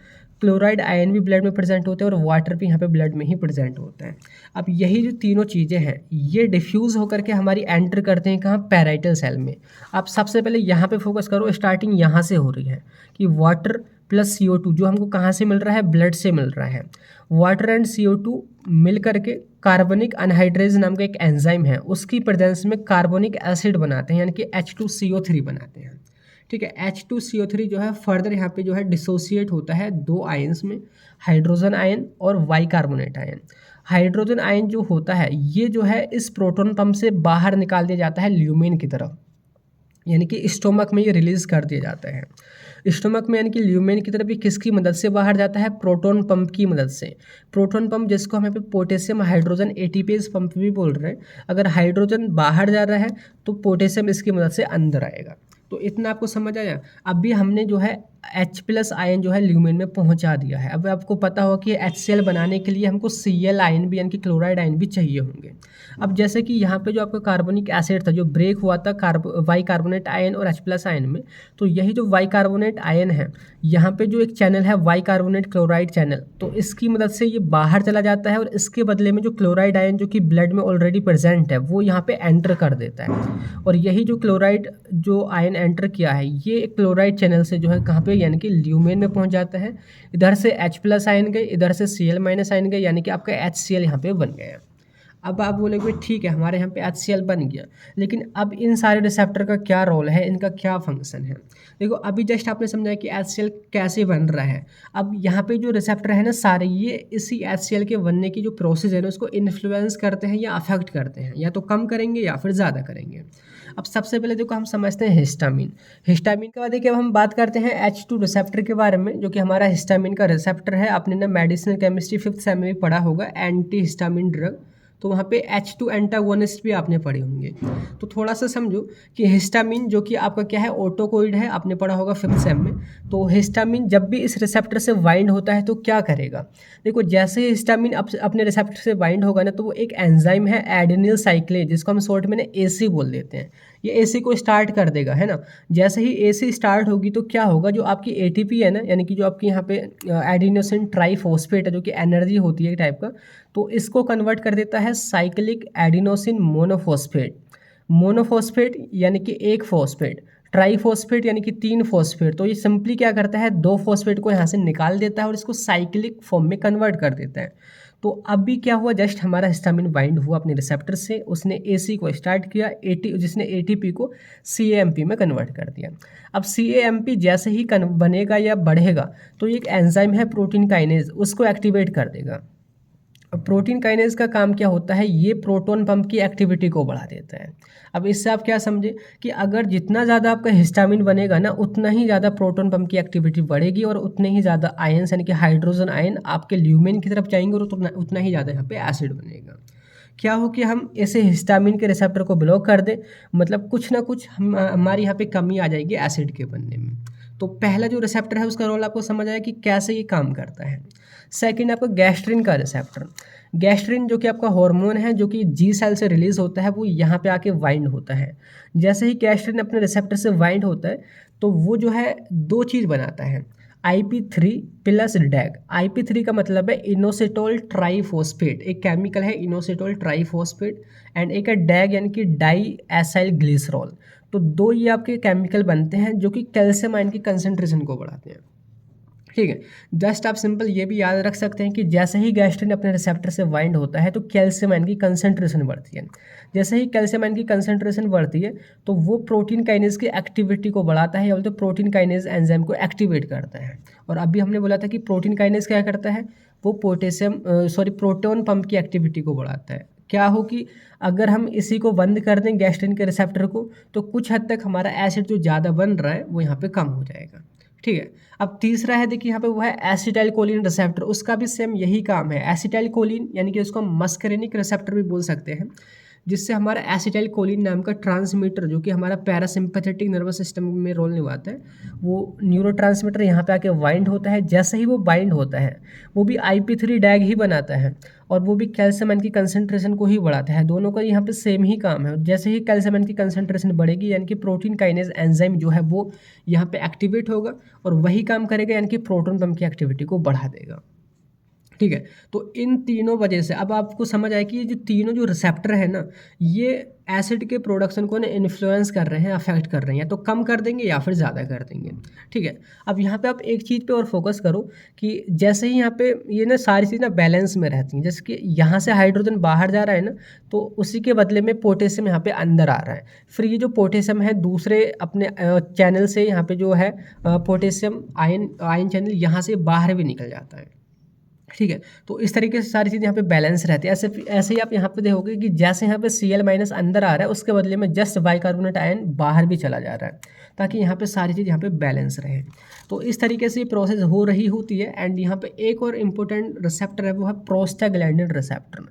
क्लोराइड आयन भी ब्लड में प्रेजेंट होते हैं और वाटर भी यहाँ पे ब्लड में ही प्रेजेंट होता है। अब यही जो तीनों चीज़ें हैं ये डिफ्यूज़ होकर के हमारी एंटर करते हैं कहाँ, पैराइटल सेल में। आप सबसे पहले यहाँ पे फोकस करो, स्टार्टिंग यहाँ से हो रही है कि वाटर प्लस CO2 जो हमको कहाँ से मिल रहा है, ब्लड से मिल रहा है। वाटर एंड CO2 मिल करके कार्बनिक अनहाइड्रेज नाम का एक एंजाइम है, उसकी प्रेजेंस में कार्बोनिक एसिड बनाते हैं, यानी कि H2CO3 बनाते हैं। ठीक है, H2CO3 जो है फर्दर यहाँ पे जो है डिसोसिएट होता है 2 आयंस में, हाइड्रोजन आयन और बाइकार्बोनेट आयन। हाइड्रोजन आयन जो होता है ये जो है इस प्रोटॉन पंप से बाहर निकाल दिया जाता है ल्यूमेन की तरफ, यानी कि स्टोमक में ये रिलीज़ कर दिया जाता है। स्टोमक में यानी कि ल्यूमेन की तरफ ये किसकी मदद से बाहर जाता है, प्रोटॉन पंप की मदद से। प्रोटॉन पंप जिसको हम यहाँ पे पोटेशियम हाइड्रोजन ATPase पंप भी बोल रहे हैं। अगर हाइड्रोजन बाहर जा रहा है तो पोटेशियम इसकी मदद से अंदर आएगा। तो इतना आपको समझ आया। अभी हमने जो है H+ आयन जो है ल्यूमेन में पहुंचा दिया है। अब आपको पता होगा कि HCl बनाने के लिए हमको Cl आयन भी यानी कि क्लोराइड आयन भी चाहिए होंगे। अब जैसे कि यहाँ पे जो आपका कार्बोनिक एसिड था जो ब्रेक हुआ था बाइकार्बोनेट आयन और H+ आयन में, तो यही जो बाइकार्बोनेट आयन है यहाँ पे जो एक चैनल है बाइकार्बोनेट क्लोराइड चैनल, तो इसकी मदद से ये बाहर चला जाता है और इसके बदले में जो क्लोराइड आयन जो कि ब्लड में ऑलरेडी प्रेजेंट है वो यहाँ पे एंटर कर देता है। और यही जो क्लोराइड जो आयन एंटर किया है ये क्लोराइड चैनल से जो है कहाँ पे, यानी कि ल्यूमेन में पहुँच जाता है। इधर से H+ आयन गए, इधर से Cl- आयन गए, यानी कि आपका HCl यहाँ पे बन गया। अब आप बोलेंगे ठीक है हमारे यहाँ पे HCl बन गया, लेकिन अब इन सारे रिसेप्टर का क्या रोल है, इनका क्या फंक्शन है। देखो अभी जस्ट आपने समझा कि HCl कैसे बन रहा है। अब यहाँ पे जो रिसेप्टर है ना सारे, ये इसी HCl के बनने की जो प्रोसेस है ना उसको इन्फ्लुएंस करते हैं या अफेक्ट करते हैं, या तो कम करेंगे या फिर ज़्यादा करेंगे। अब सबसे पहले देखो हम समझते हैं हिस्टामिन। हिस्टामिन के बाद देखिए अब हम बात करते हैं H2 रिसेप्टर के बारे में, जो कि हमारा हिस्टामिन का रिसेप्टर है। आपने ना मेडिसिनल केमिस्ट्री 5th सेम में भी पढ़ा होगा, एंटी हिस्टामिन ड्रग। तो वहाँ पे H2 एंटागोनिस्ट भी आपने पढ़े होंगे। तो थोड़ा सा समझो कि हिस्टामिन जो कि आपका क्या है, ऑटोकोइड है, आपने पढ़ा होगा 5th सेम में। तो हिस्टामिन जब भी इस रिसेप्टर से बाइंड होता है तो क्या करेगा, देखो जैसे ही हिस्टामिन अपने रिसेप्टर से बाइंड होगा ना तो वो एक एंजाइम है एडेनिल साइक्लेज, जिसको हम शॉर्ट में ना AC बोल देते हैं, ये AC को स्टार्ट कर देगा, है ना। जैसे ही AC स्टार्ट होगी तो क्या होगा, जो आपकी ATP है ना, यानी कि जो आपकी यहाँ पे एडिनोसिन ट्राइफॉस्फेट है जो कि एनर्जी होती है टाइप का, तो इसको कन्वर्ट कर देता है साइक्लिक एडिनोसिन मोनोफॉस्फेट। मोनोफॉस्फेट यानी कि एक फॉस्फेट, ट्राइफॉस्फेट यानी कि 3 फॉस्फेट। तो ये सिंपली क्या करता है, 2 फॉस्फेट को यहाँ से निकाल देता है और इसको साइक्लिक फॉर्म में कन्वर्ट कर देता है। तो अब भी क्या हुआ, जस्ट हमारा हिस्टामिन बाइंड हुआ अपने रिसेप्टर से, उसने AC को स्टार्ट किया, जिसने ATP को CAMP में कन्वर्ट कर दिया। अब CAMP जैसे ही बनेगा या बढ़ेगा तो एक एंजाइम है प्रोटीन काइनेज, उसको एक्टिवेट कर देगा। अब प्रोटीन काइनेज का काम क्या होता है, ये प्रोटॉन पंप की एक्टिविटी को बढ़ा देता है। अब इससे आप क्या समझे कि अगर जितना ज़्यादा आपका हिस्टामिन बनेगा ना उतना ही ज़्यादा प्रोटॉन पंप की एक्टिविटी बढ़ेगी और उतने ही ज़्यादा आयंस यानी कि हाइड्रोजन आयन आपके ल्यूमेन की तरफ जाएंगे और उतना ही ज़्यादा यहाँ पे एसिड बनेगा। क्या हो कि हम ऐसे हिस्टामिन के रिसेप्टर को ब्लॉक कर दें, मतलब कुछ ना कुछ हमारी यहाँ पे कमी आ जाएगी एसिड के बनने में। तो पहला जो रिसेप्टर है उसका रोल आपको समझ आया कि कैसे ये काम करता है। सेकंड आपका गैस्ट्रिन का रिसेप्टर। गैस्ट्रिन जो कि आपका हार्मोन है जो कि G सेल से रिलीज होता है, वो यहाँ पे आके वाइंड होता है। जैसे ही गैस्ट्रिन अपने रिसेप्टर से वाइंड होता है तो वो जो है 2 चीज़ बनाता है, IP3 प्लस डैग। IP3 का मतलब है इनोसिटोल ट्राइफॉस्फेट, एक केमिकल है इनोसिटोल ट्राइफॉस्फेट, एंड एक है डैग यानी कि डाई एसाइल ग्लिसरॉल। तो 2 ये आपके केमिकल बनते हैं जो कि कैल्शियम आयन की कंसंट्रेशन को बढ़ाते हैं। ठीक है, जस्ट आप सिंपल ये भी याद रख सकते हैं कि जैसे ही गैस्ट्रिन अपने रिसेप्टर से बाइंड होता है तो कैल्शियम आयन की कंसंट्रेशन बढ़ती है। जैसे ही कैल्शियम आयन की कंसंट्रेशन बढ़ती है तो वो प्रोटीन काइनेज की एक्टिविटी को बढ़ाता है, या बोलते प्रोटीन काइनेज एंजाइम को एक्टिवेट करता है। और अभी हमने बोला था कि प्रोटीन काइनेज क्या करता है, वो प्रोटॉन पंप की एक्टिविटी को बढ़ाता है। क्या हो कि अगर हम इसी को बंद कर दें गैस्ट्रिन के रिसेप्टर को तो कुछ हद तक हमारा एसिड जो ज़्यादा बन रहा है वो यहाँ पे कम हो जाएगा। ठीक है, अब तीसरा है देखिए यहाँ पे वो है एसिटाइल कोलिन रिसेप्टर, उसका भी सेम यही काम है। एसिटाइल कोलिन यानी कि उसको मस्करेनिक रिसेप्टर भी बोल सकते हैं। जिससे हमारा एसिटाइल कोलिन नाम का ट्रांसमीटर जो कि हमारा पैरासिम्पैथेटिक नर्वस सिस्टम में रोल निभाता है, वो न्यूरोट्रांसमीटर यहाँ पे आके बाइंड होता है। जैसे ही वो बाइंड होता है वो भी IP3 डैग ही बनाता है और वो भी कैल्शियम आयन की कंसंट्रेशन को ही बढ़ाता है। दोनों का यहाँ पे सेम ही काम है। जैसे ही कैल्शियम आयन की कंसंट्रेशन बढ़ेगी यानी कि प्रोटीन काइनेज एंजाइम जो है वो यहाँ पे एक्टिवेट होगा और वही काम करेगा यानी कि प्रोटॉन पंप की एक्टिविटी को बढ़ा देगा। ठीक है, तो इन तीनों वजह से अब आपको समझ आए कि ये जो तीनों जो रिसेप्टर है ना, ये एसिड के प्रोडक्शन को ना इन्फ्लुएंस कर रहे हैं, अफेक्ट कर रहे हैं, तो कम कर देंगे या फिर ज़्यादा कर देंगे। ठीक है, अब यहाँ पे आप एक चीज़ पे और फोकस करो कि जैसे ही यहाँ पे ये ना सारी चीज़ ना बैलेंस में रहती हैं, जैसे कि यहाँ से हाइड्रोजन बाहर जा रहा है ना, तो उसी के बदले में पोटेशियम यहाँ पे अंदर आ रहा है। फिर ये जो पोटेशियम है दूसरे अपने चैनल से यहाँ पे जो है पोटेशियम आयन चैनल यहाँ से बाहर भी निकल जाता है। ठीक है, तो इस तरीके से सारी चीज़ यहाँ पे बैलेंस रहती है। ऐसे ही आप यहाँ पे देखोगे कि जैसे यहाँ पे Cl- अंदर आ रहा है उसके बदले में जस्ट बाइकार्बोनेट आयन बाहर भी चला जा रहा है, ताकि यहाँ पे सारी चीज़ यहाँ पे बैलेंस रहे। तो इस तरीके से ये प्रोसेस हो रही होती है। एंड यहाँ पे एक और इम्पोर्टेंट रिसेप्टर है, वो है प्रोस्टाग्लैंडिन रिसेप्टर।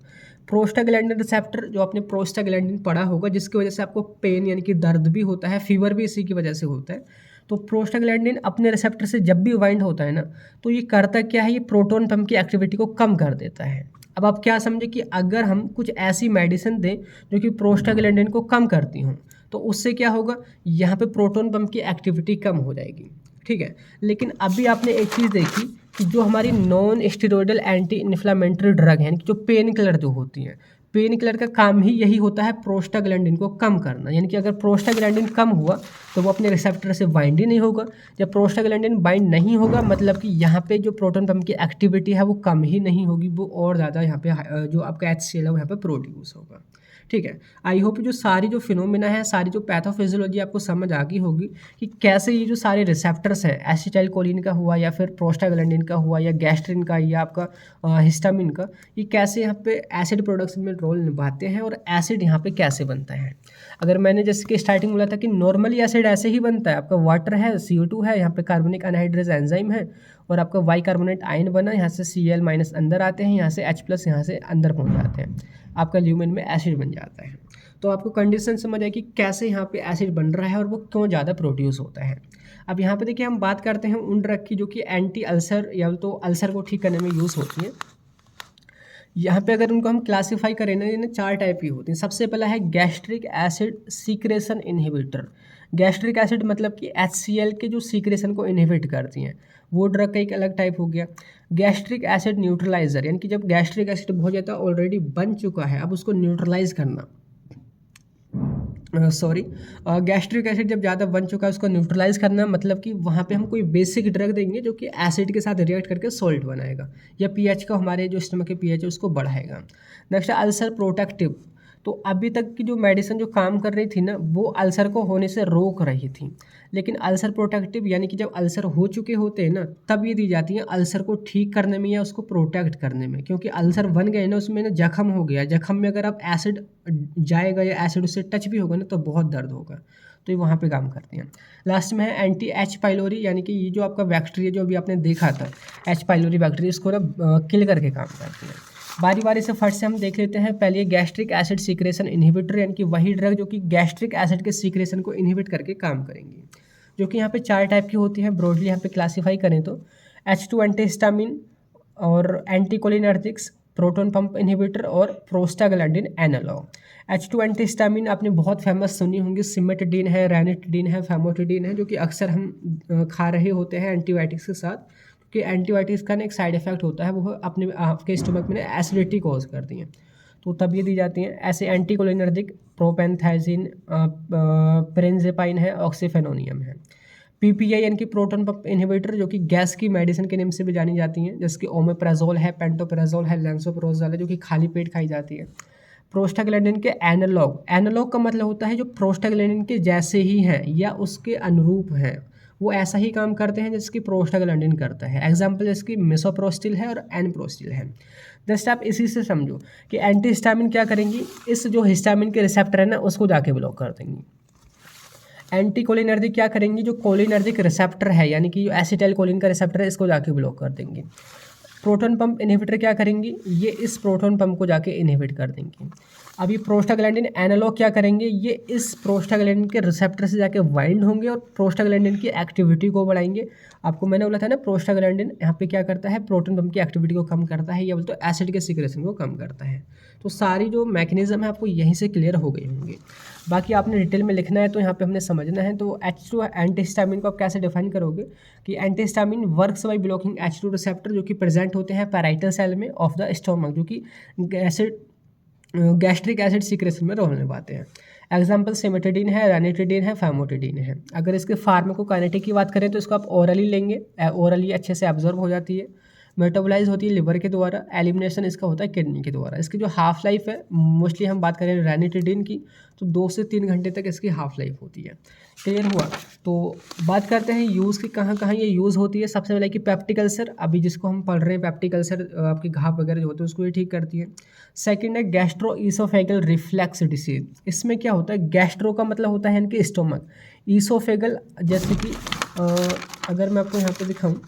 प्रोस्टाग्लैंडिन रिसेप्टर जो आपने प्रोस्टाग्लैंडिन पढ़ा होगा, जिसकी वजह से आपको पेन यानी कि दर्द भी होता है, फीवर भी इसी की वजह से होता है। तो प्रोस्टाग्लैंडिन अपने रिसेप्टर से जब भी बाइंड होता है ना, तो ये करता क्या है, ये प्रोटॉन पंप की एक्टिविटी को कम कर देता है। अब आप क्या समझे कि अगर हम कुछ ऐसी मेडिसिन दें जो कि प्रोस्टाग्लैंडिन को कम करती हों, तो उससे क्या होगा, यहाँ पे प्रोटॉन पंप की एक्टिविटी कम हो जाएगी। ठीक है, लेकिन अभी आपने एक चीज़ देखी कि जो हमारी non steroidal anti inflammatory drug है, यानी कि जो पेन किलर जो होती हैं, पेन किलर का काम ही यही होता है प्रोस्टाग्लैंडिन को कम करना। यानी कि अगर प्रोस्टाग्लैंडिन कम हुआ तो वो अपने रिसेप्टर से बाइंड ही नहीं होगा। जब प्रोस्टाग्लैंडिन बाइंड नहीं होगा मतलब कि यहाँ पे जो प्रोटॉन पंप की एक्टिविटी है वो कम ही नहीं होगी, वो और ज़्यादा यहाँ पे जो आपका HCl है वो यहाँ पे प्रोड्यूस होगा। ठीक है, आई होप जो सारी जो फिनोमिना है, सारी जो पैथोफिजियोलॉजी आपको समझ आ गई होगी कि कैसे ये जो सारे रिसेप्टर्स हैं, एसिटाइल कोलिन का हुआ या फिर प्रोस्टाग्लैंडिन का हुआ या गैस्ट्रिन का या आपका हिस्टामिन का, ये कैसे यहाँ पे एसिड प्रोडक्शन में रोल निभाते हैं और एसिड यहाँ पे कैसे बनता है। अगर मैंने जैसे कि स्टार्टिंग बोला था कि नॉर्मली एसिड ऐसे ही बनता है, आपका वाटर है, CO2 है, यहाँ पे कार्बोनिक अनहाइड्रेज एंजाइम है और आपका बाइकार्बोनेट आयन बना, यहाँ से Cl- अंदर आते हैं, यहाँ से H+ यहाँ से अंदर पहुँच जाते हैं, आपका ल्यूमेन में एसिड बन जाता है। तो आपको कंडीशन समझ आए कि कैसे यहाँ पे एसिड बन रहा है और वो क्यों ज़्यादा प्रोड्यूस होता है। अब यहाँ पे देखिए हम बात करते हैं उन ड्रग की जो कि एंटी अल्सर या तो अल्सर को ठीक करने में यूज़ होती हैं। यहाँ पे अगर उनको हम क्लासीफाई करें ना, इन्हें 4 टाइप की होती हैं। सबसे पहला है gastric acid secretion inhibitor. Gastric acid मतलब कि HCl के जो सीक्रेशन को इनहिबिट करती हैं, वो ड्रग का एक अलग टाइप हो गया। गैस्ट्रिक एसिड न्यूट्रलाइजर, यानी कि जब गैस्ट्रिक एसिड बहुत ज़्यादा ऑलरेडी बन चुका है, अब उसको न्यूट्रलाइज करना, गैस्ट्रिक एसिड जब ज़्यादा बन चुका है उसको न्यूट्रलाइज करना, मतलब कि वहाँ पे हम कोई बेसिक ड्रग देंगे जो कि एसिड के साथ रिएक्ट करके सॉल्ट बनाएगा या पीएच का, हमारे जो स्टमक के पीएच है उसको बढ़ाएगा। नेक्स्ट है अल्सर प्रोटेक्टिव। तो अभी तक की जो मेडिसिन जो काम कर रही थी ना, वो अल्सर को होने से रोक रही थी, लेकिन अल्सर प्रोटेक्टिव यानी कि जब अल्सर हो चुके होते हैं ना, तब ये दी जाती हैं अल्सर को ठीक करने में या उसको प्रोटेक्ट करने में। क्योंकि अल्सर बन गए ना, उसमें ना जख्म हो गया, जख्म में अगर आप एसिड जाएगा या एसिड उससे टच भी होगा ना तो बहुत दर्द होगा, तो ये वहाँ पे काम करती हैं। लास्ट में है एंटी H पाइलोरी, यानी कि ये जो आपका बैक्टीरिया जो अभी आपने देखा था H पाइलोरी बैक्टीरिया, इसको ना किल करके काम करती है। बारी बारी से फट से हम देख लेते हैं। पहले गैस्ट्रिक एसिड सीक्रेशन इनहिबिटर, यानी कि वही ड्रग जो कि गैस्ट्रिक एसिड के सीक्रेशन को इनहिबिट करके काम करेंगी, जो कि यहाँ पे 4 टाइप की होती हैं। ब्रॉडली यहाँ पे क्लासीफाई करें तो H2 एंटीहिस्टामिन और एंटीकोलिनर्जिक्स, प्रोटॉन पंप इनहिबिटर और प्रोस्टाग्लैंडिन एनालॉग। H2 एंटीहिस्टामिन आपने बहुत फेमस सुनी होंगी, सिमेटिडीन है, रैनिटिडीन है, फेमोटिडीन है, जो कि अक्सर हम खा रहे होते हैं एंटीबायोटिक्स के साथ, कि एंटीबायोटिक्स का ना एक साइड इफेक्ट होता है, वो अपने आपके स्टमक में ना एसिडिटी कॉज करती हैं, तो तब ये दी जाती हैं। ऐसे एंटीकोलिनर्जिक प्रोपेंथाइजिन, प्रेंजेपाइन है, ऑक्सीफेनोनियम है। PPI यानी कि प्रोटॉन पंप इनहिबिटर, जो कि गैस की मेडिसिन के नाम से भी जानी जाती हैं, जैसे कि ओमेप्राजोल है, पेंटोप्राजोल है, लैंसोप्रोजोल है, जो कि खाली पेट खाई जाती है। प्रोस्टाग्लैंडिन के एनालॉग, एनालॉग का मतलब होता है जो प्रोस्टाग्लैंडिन के जैसे ही हैं या उसके अनुरूप हैं, वो ऐसा ही काम करते हैं जैसे कि प्रोस्टाग्लैंडिन करता है। एग्जाम्पल जैसे कि मिसोप्रोस्टिल है और एनप्रोस्टिल है। जस्ट आप इसी से समझो कि एंटीहिस्टामिन क्या करेंगी, इस जो हिस्टामिन के रिसेप्टर है ना उसको जाके ब्लॉक कर देंगी। एंटीकोलिनर्जिक क्या करेंगी, जो कोलिनर्जिक रिसेप्टर है यानी कि जो एसिटाइल कोलिन का रिसेप्टर है इसको जाके ब्लॉक कर देंगी। प्रोटॉन पंप इनहिबिटर क्या करेंगी, ये इस प्रोटॉन पंप को जाके इनहिबिट कर देंगी। अब ये प्रोस्टाग्लैंडिन एनालॉग क्या करेंगे, ये इस प्रोस्टाग्लैंडिन के रिसेप्टर से जाके बाइंड होंगे और प्रोस्टाग्लैंडिन की एक्टिविटी को बढ़ाएंगे। आपको मैंने बोला था ना, प्रोस्टाग्लैंडिन यहाँ पे क्या करता है, प्रोटॉन पंप की एक्टिविटी को कम करता है, या बोलते तो एसिड के सिक्रेशन को कम करता है। तो सारी जो मैकेनिज्म है आपको यहीं से क्लियर हो गई होंगे। बाकी आपने डिटेल में लिखना है तो यहाँ पे हमने समझना है। तो H2 एंटीहिस्टामिन को आप कैसे डिफाइन करोगे कि antihistamine works by blocking H2 receptor जो कि प्रेजेंट होते हैं पैराइटल सेल में ऑफ द स्टोमक, जो कि गैस्ट्रिक एसिड सीक्रेशन में रोल निभाते हैं। एग्जाम्पल सिमेटिडीन है, रैनिटिडीन है, फैमोटिडीन है। अगर इसके फार्माकोकाइनेटिक की बात करें तो इसको आप ओरली लेंगे, ओरली अच्छे से एब्जॉर्ब हो जाती है, मेटाबोलाइज होती है लिवर के द्वारा, एलिमिनेशन इसका होता है किडनी के द्वारा। इसकी जो हाफ लाइफ है, मोस्टली हम बात करें रैनिटिडीन की, तो 2 से 3 घंटे तक इसकी हाफ लाइफ होती है। क्लियर हुआ। तो बात करते हैं यूज़ की, कहाँ कहाँ ये यूज़ होती है। सबसे पहले कि पेप्टिक अल्सर, अभी जिसको हम पढ़ रहे हैं पेप्टिक अल्सर, आपके घाव वगैरह जो होते हैं उसको ये ठीक करती है। सेकंड है गैस्ट्रो ईसोफेगल रिफ्लैक्स डिसीज। इसमें क्या होता है, गैस्ट्रो का मतलब होता है इनके स्टोमक, ईसोफेगल जैसे कि अगर मैं आपको यहाँ पे दिखाऊँ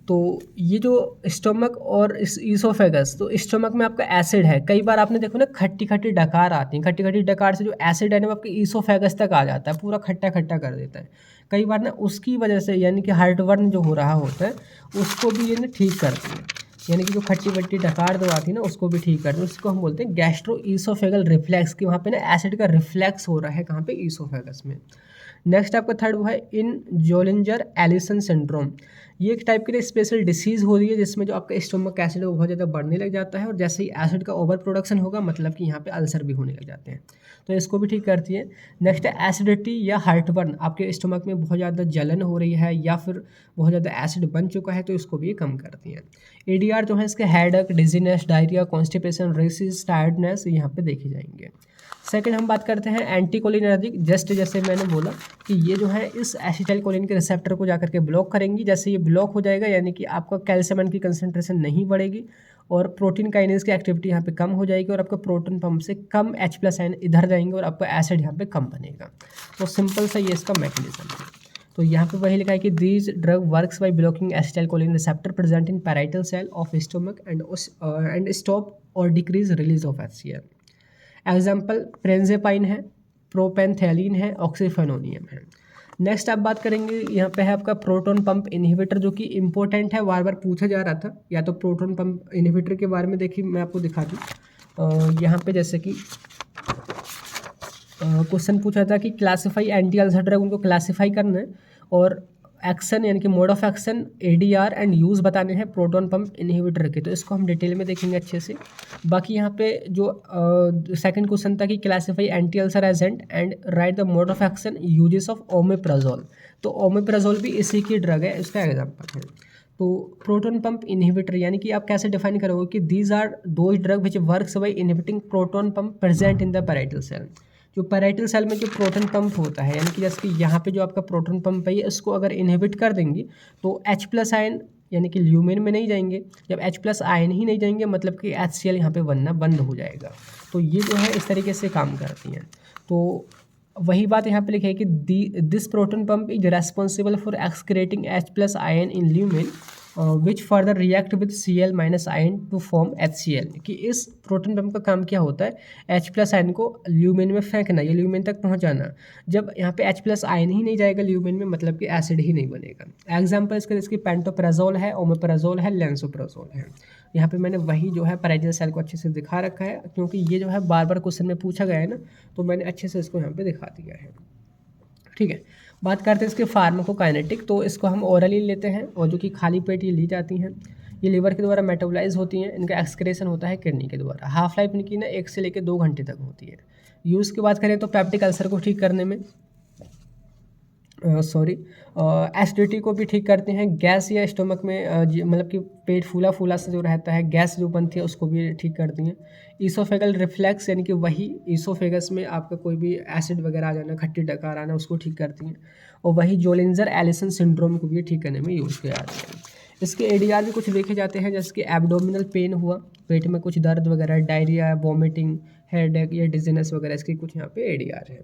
तो ये जो स्टोमक और इस ईसोफेगस, तो स्टोमक में आपका एसिड है। कई बार आपने देखो ना, खट्टी खट्टी डकार आती है, खट्टी खट्टी डकार से जो एसिड है ना वो आपके ईसोफेगस तक आ जाता है, पूरा खट्टा खट्टा कर देता है। कई बार ना उसकी वजह से यानी कि हार्टबर्न जो हो रहा होता है उसको भी ये ना ठीक करती है, यानी कि जो खट्टी वट्टी डकार जो आती है ना उसको भी ठीक करती है। उसको हम बोलते हैं गैस्ट्रो ईसोफेगल रिफ्लैक्स, कि वहाँ पे ना एसिड का रिफ्लैक्स हो रहा है कहाँ पे, ईसोफेगस में। नेक्स्ट आपका थर्ड वो है इन जोलिंजर एलिसन सिंड्रोम। ये एक टाइप की स्पेशल डिसीज़ हो रही है जिसमें जो आपका स्टोमक एसिड है वो बहुत ज़्यादा बढ़ने लग जाता है, और जैसे ही एसिड का ओवर प्रोडक्शन होगा मतलब कि यहाँ पे अल्सर भी होने लग जाते हैं, तो इसको भी ठीक करती है। नेक्स्ट है एसिडिटी या हार्टबर्न, आपके स्टोमक में बहुत ज़्यादा जलन हो रही है या फिर बहुत ज़्यादा एसिड बन चुका है तो इसको भी ये कम करती है। एडीआर जो है इसके headache, dizziness, diarrhoea, constipation, rashes, tiredness यहाँ पे देखे जाएंगे। सेकंड हम बात करते हैं एंटीकोलिनर्जिक, जस्ट जैसे मैंने बोला कि ये जो है इस एसिटाइलकोलिन के रिसेप्टर को जाकर के ब्लॉक करेंगी। जैसे ये ब्लॉक हो जाएगा यानी कि आपका कैल्शियम की कंसंट्रेशन नहीं बढ़ेगी और प्रोटीन काइनेज की एक्टिविटी यहाँ पे कम हो जाएगी और आपका प्रोटॉन पंप से कम H+ आयन इधर जाएंगे और आपका एसिड यहाँ पे कम बनेगा। तो सिंपल सा ये इसका मैकेनिज्म है। तो यहाँ पे वही लिखा है कि these drug works by blocking acetylcholine receptor present in parietal cell of stomach and stop और decrease release of HCl। Example pirenzepine है, प्रोपेंथेलिन है, ऑक्सीफेनोनियम है। नेक्स्ट आप बात करेंगे, यहाँ पे है आपका प्रोटॉन पंप इनहिबिटर, जो कि इंपॉर्टेंट है, बार बार पूछा जा रहा था। या तो प्रोटॉन पंप इनहिबिटर के बारे में देखिए, मैं आपको दिखा दूँ। यहाँ पे जैसे कि क्वेश्चन पूछा था कि क्लासीफाई एंटी अल्सर ड्रग, उनको क्लासीफाई करना है और एक्शन यानी कि mode of action, ADR and use बताने हैं प्रोटॉन पंप इनहिबिटर के। तो इसको हम डिटेल में देखेंगे अच्छे से। बाकी यहाँ पे जो सेकंड क्वेश्चन था कि classify anti ulcer agent and right the mode of action uses of omeprazole. तो ओमेप्राजोल भी इसी की ड्रग है, इसका एग्जाम्पल है। तो प्रोटॉन पंप इनहिबिटर यानी कि आप कैसे डिफाइन करोगे कि these are those drug which works by inhibiting proton pump present in the parietal cell. जो पैराइटल सेल में जो प्रोटॉन पंप होता है, यानी कि जैसे कि यहाँ पे जो आपका प्रोटॉन पंप है इसको अगर इनहिबिट कर देंगे तो H+ आयन यानी कि ल्यूमेन में नहीं जाएंगे। जब H+ आयन ही नहीं जाएंगे मतलब कि HCl यहाँ पे बनना बंद हो जाएगा। तो ये जो है इस तरीके से काम करती हैं। तो वही बात यहाँ पे लिखी है कि this proton pump is responsible for excreting H+ ion in lumen which further react with Cl- ion to form HCl। कि इस प्रोटॉन पंप का काम क्या होता है, H+ आयन को ल्यूमेन में फेंकना या ल्यूमेन तक पहुंचाना। जब यहाँ पे H+ आयन ही नहीं जाएगा ल्यूमेन में मतलब कि एसिड ही नहीं बनेगा। एग्जाम्पल इसकी पेंटोप्राजोल है, ओमेप्राजोल है, लेंसोप्राजोल है। यहाँ पे मैंने वही जो है पैराइटल सेल को अच्छे से दिखा रखा है, क्योंकि ये जो है बार बार क्वेश्चन में पूछा गया है ना, तो मैंने अच्छे से इसको यहाँ पे दिखा दिया है। ठीक है, बात करते हैं इसके फार्माकोकाइनेटिक। तो इसको हम ओरली लेते हैं और जो कि खाली पेट ये ली जाती हैं। ये लीवर के द्वारा मेटाबोलाइज होती हैं, इनका एक्सक्रेशन होता है किडनी के द्वारा। हाफ लाइफ इनकी ना 1 से लेकर 2 घंटे तक होती है। यूज़ की बात करें तो पेप्टिक अल्सर को ठीक करने में, एसिडिटी को भी ठीक करते हैं। गैस या स्टोमक में मतलब कि पेट फूला फूला से जो रहता है, गैस जो बनती है उसको भी ठीक करती हैं। ईसोफेगल रिफ्लैक्स यानी कि वही ईसोफेगस में आपका कोई भी एसिड वगैरह आ जाना, खट्टी डकार आना, उसको ठीक करती हैं। और वही जोलिंजर एलिसन सिंड्रोम को भी ठीक करने में यूज़ किया जाता है। इसके ADR भी कुछ देखे जाते हैं, जैसे कि एब्डोमिनल पेन हुआ, पेट में कुछ दर्द वगैरह, डायरिया, वॉमिटिंग, हेडेक या डिजीनेस वगैरह, इसकी कुछ यहाँ पे ADR है।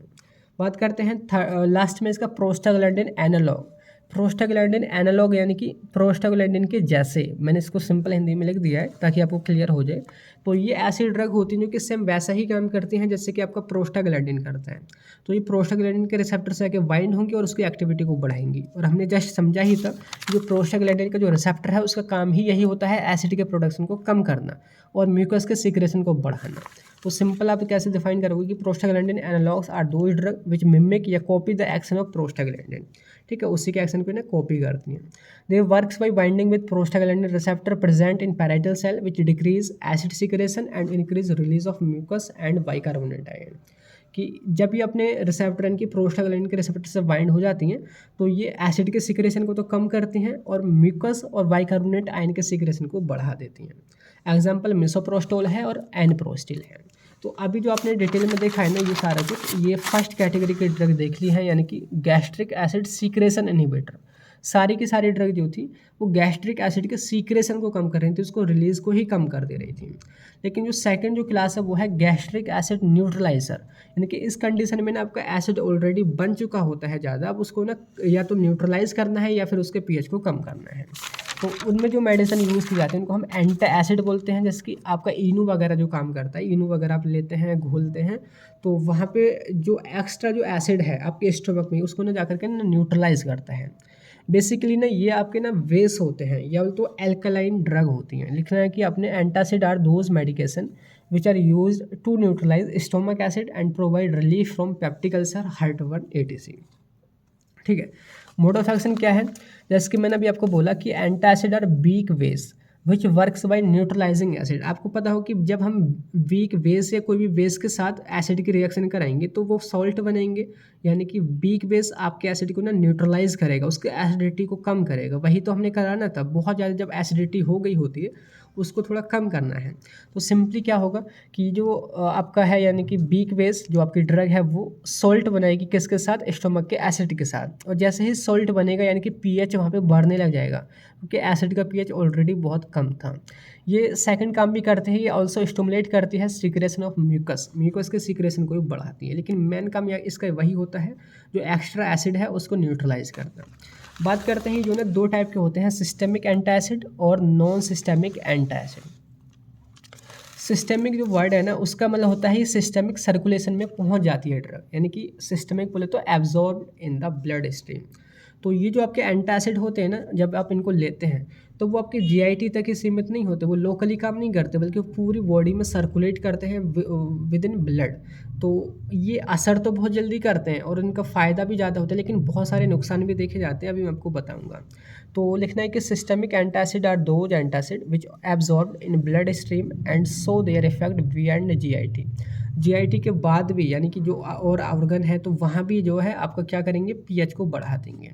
बात करते हैं लास्ट में इसका प्रोस्टाग्लैंडिन एनालॉग। प्रोस्टाग्लैंडिन एनालॉग यानी कि प्रोस्टाग्लैंडिन के जैसे, मैंने इसको सिंपल हिंदी में लिख दिया है ताकि आपको क्लियर हो जाए। तो ये ऐसी ड्रग होती हैं जो कि सेम वैसा ही काम करती हैं जैसे कि आपका प्रोस्टाग्लैंडिन करता है। तो ये प्रोस्टाग्लैंडिन के रिसेप्टर से आके बाइंड होंगी और उसकी एक्टिविटी को बढ़ाएंगी। और हमने जस्ट समझा ही था जो प्रोस्टाग्लैंडिन का जो रिसेप्टर है उसका काम ही यही होता है एसिड के प्रोडक्शन को कम करना और म्यूकस के सीक्रेशन को बढ़ाना। तो सिंपल आप कैसे डिफाइन करोगे कि prostaglandin analogues are those drug which mimic या copy the action of prostaglandin. ठीक है, उसी के एक्शन को इन्हें कॉपी करती हैं। They works by binding with prostaglandin receptor present in parietal cell which decrease acid secretion and increase release of mucus and bicarbonate ion. कि जब ये अपने रिसेप्टर यानी कि प्रोस्टाग्लैंडिन के रिसेप्टर से बाइंड हो जाती हैं तो ये एसिड के सीक्रेशन को तो कम करती हैं और म्यूकस और बाइकार्बोनेट आयन के सीक्रेशन को बढ़ा देती हैं। एग्जाम्पल मिसोप्रोस्टोल है और एनप्रोस्टिल है। तो अभी जो आपने डिटेल में देखा है ना ये सारा कुछ, ये फर्स्ट कैटेगरी की ड्रग देख ली है यानी कि गैस्ट्रिक एसिड सीक्रेशन इनहिबिटर। सारी की सारी ड्रग जो थी वो गैस्ट्रिक एसिड के सीक्रेशन को कम कर रही थी, उसको रिलीज को ही कम कर दे रही थी। लेकिन जो सेकंड जो क्लास है वो है गैस्ट्रिक एसिड न्यूट्रलाइजर, यानी कि इस कंडीशन में ना आपका एसिड ऑलरेडी बन चुका होता है ज़्यादा, अब उसको ना या तो न्यूट्रलाइज करना है या फिर उसके पीएच को कम करना है। तो उनमें जो मेडिसिन यूज़ की जाती है उनको हम एंटी एसिड बोलते हैं, जैसे कि आपका इनू वगैरह जो काम करता है, इनू वगैरह आप लेते हैं घोलते हैं तो वहाँ पे जो एक्स्ट्रा जो एसिड है आपके स्टमक में उसको ना जाकर के ना न्यूट्रलाइज करता है। बेसिकली ना ये आपके ना वेस होते हैं या तो अल्कलाइन ड्रग होती हैं। लिखना है कि अपने antacid are those medication which are use to neutralise stomach acid and provide relief from peptic ulcer, heartburn etc. ठीक है, मोड ऑफ एक्शन क्या है, जैसे कि मैंने अभी आपको बोला कि एंटासिड आर वीक वेस विच वर्क्स बाय न्यूट्रलाइजिंग एसिड। आपको पता हो कि जब हम वीक बेस या कोई भी बेस के साथ एसिड की रिएक्शन कराएंगे तो वो सॉल्ट बनेंगे, यानी कि वीक बेस आपके एसिड को ना न्यूट्रलाइज करेगा, उसके एसिडिटी को कम करेगा। वही तो हमने कराना था, बहुत ज़्यादा जब एसिडिटी हो गई होती है उसको थोड़ा कम करना है। तो सिंपली क्या होगा कि जो आपका है यानी कि वीक बेस जो आपकी ड्रग है वो सॉल्ट बनाएगी किसके साथ, स्टोमक के एसिड के साथ। और जैसे ही सॉल्ट बनेगा यानी कि पीएच वहाँ पे बढ़ने लग जाएगा क्योंकि एसिड का पीएच ऑलरेडी बहुत कम था। ये सेकंड काम भी करते हैं, ये ऑल्सो स्टिमुलेट करती है सीक्रेशन ऑफ म्यूकस, म्यूकस के सीक्रेशन को भी बढ़ाती है। लेकिन मेन काम इसका वही होता है जो एक्स्ट्रा एसिड है उसको न्यूट्रलाइज करना। बात करते हैं जो ना दो टाइप के होते हैं, सिस्टेमिक एंटासिड और नॉन सिस्टेमिक एंटासिड। सिस्टेमिक जो वर्ड है ना उसका मतलब होता है सिस्टेमिक सर्कुलेशन में पहुंच जाती है ड्रग, यानी कि सिस्टेमिक बोले तो absorb in the blood stream. तो ये जो आपके एंटासिड होते हैं ना जब आप इनको लेते हैं तो वो आपके जीआईटी तक ही सीमित नहीं होते, वो लोकली काम नहीं करते बल्कि वो पूरी बॉडी में सर्कुलेट करते हैं विद इन ब्लड। तो ये असर तो बहुत जल्दी करते हैं और इनका फ़ायदा भी ज़्यादा होता है, लेकिन बहुत सारे नुकसान भी देखे जाते हैं, अभी मैं आपको बताऊंगा। तो लिखना है कि systemic antacid are those antacid which absorb in blood stream and so their effect beyond GIT. GIT के बाद भी यानी कि जो और ऑर्गन है तो वहाँ भी जो है आपका क्या करेंगे, पीएच को बढ़ा देंगे।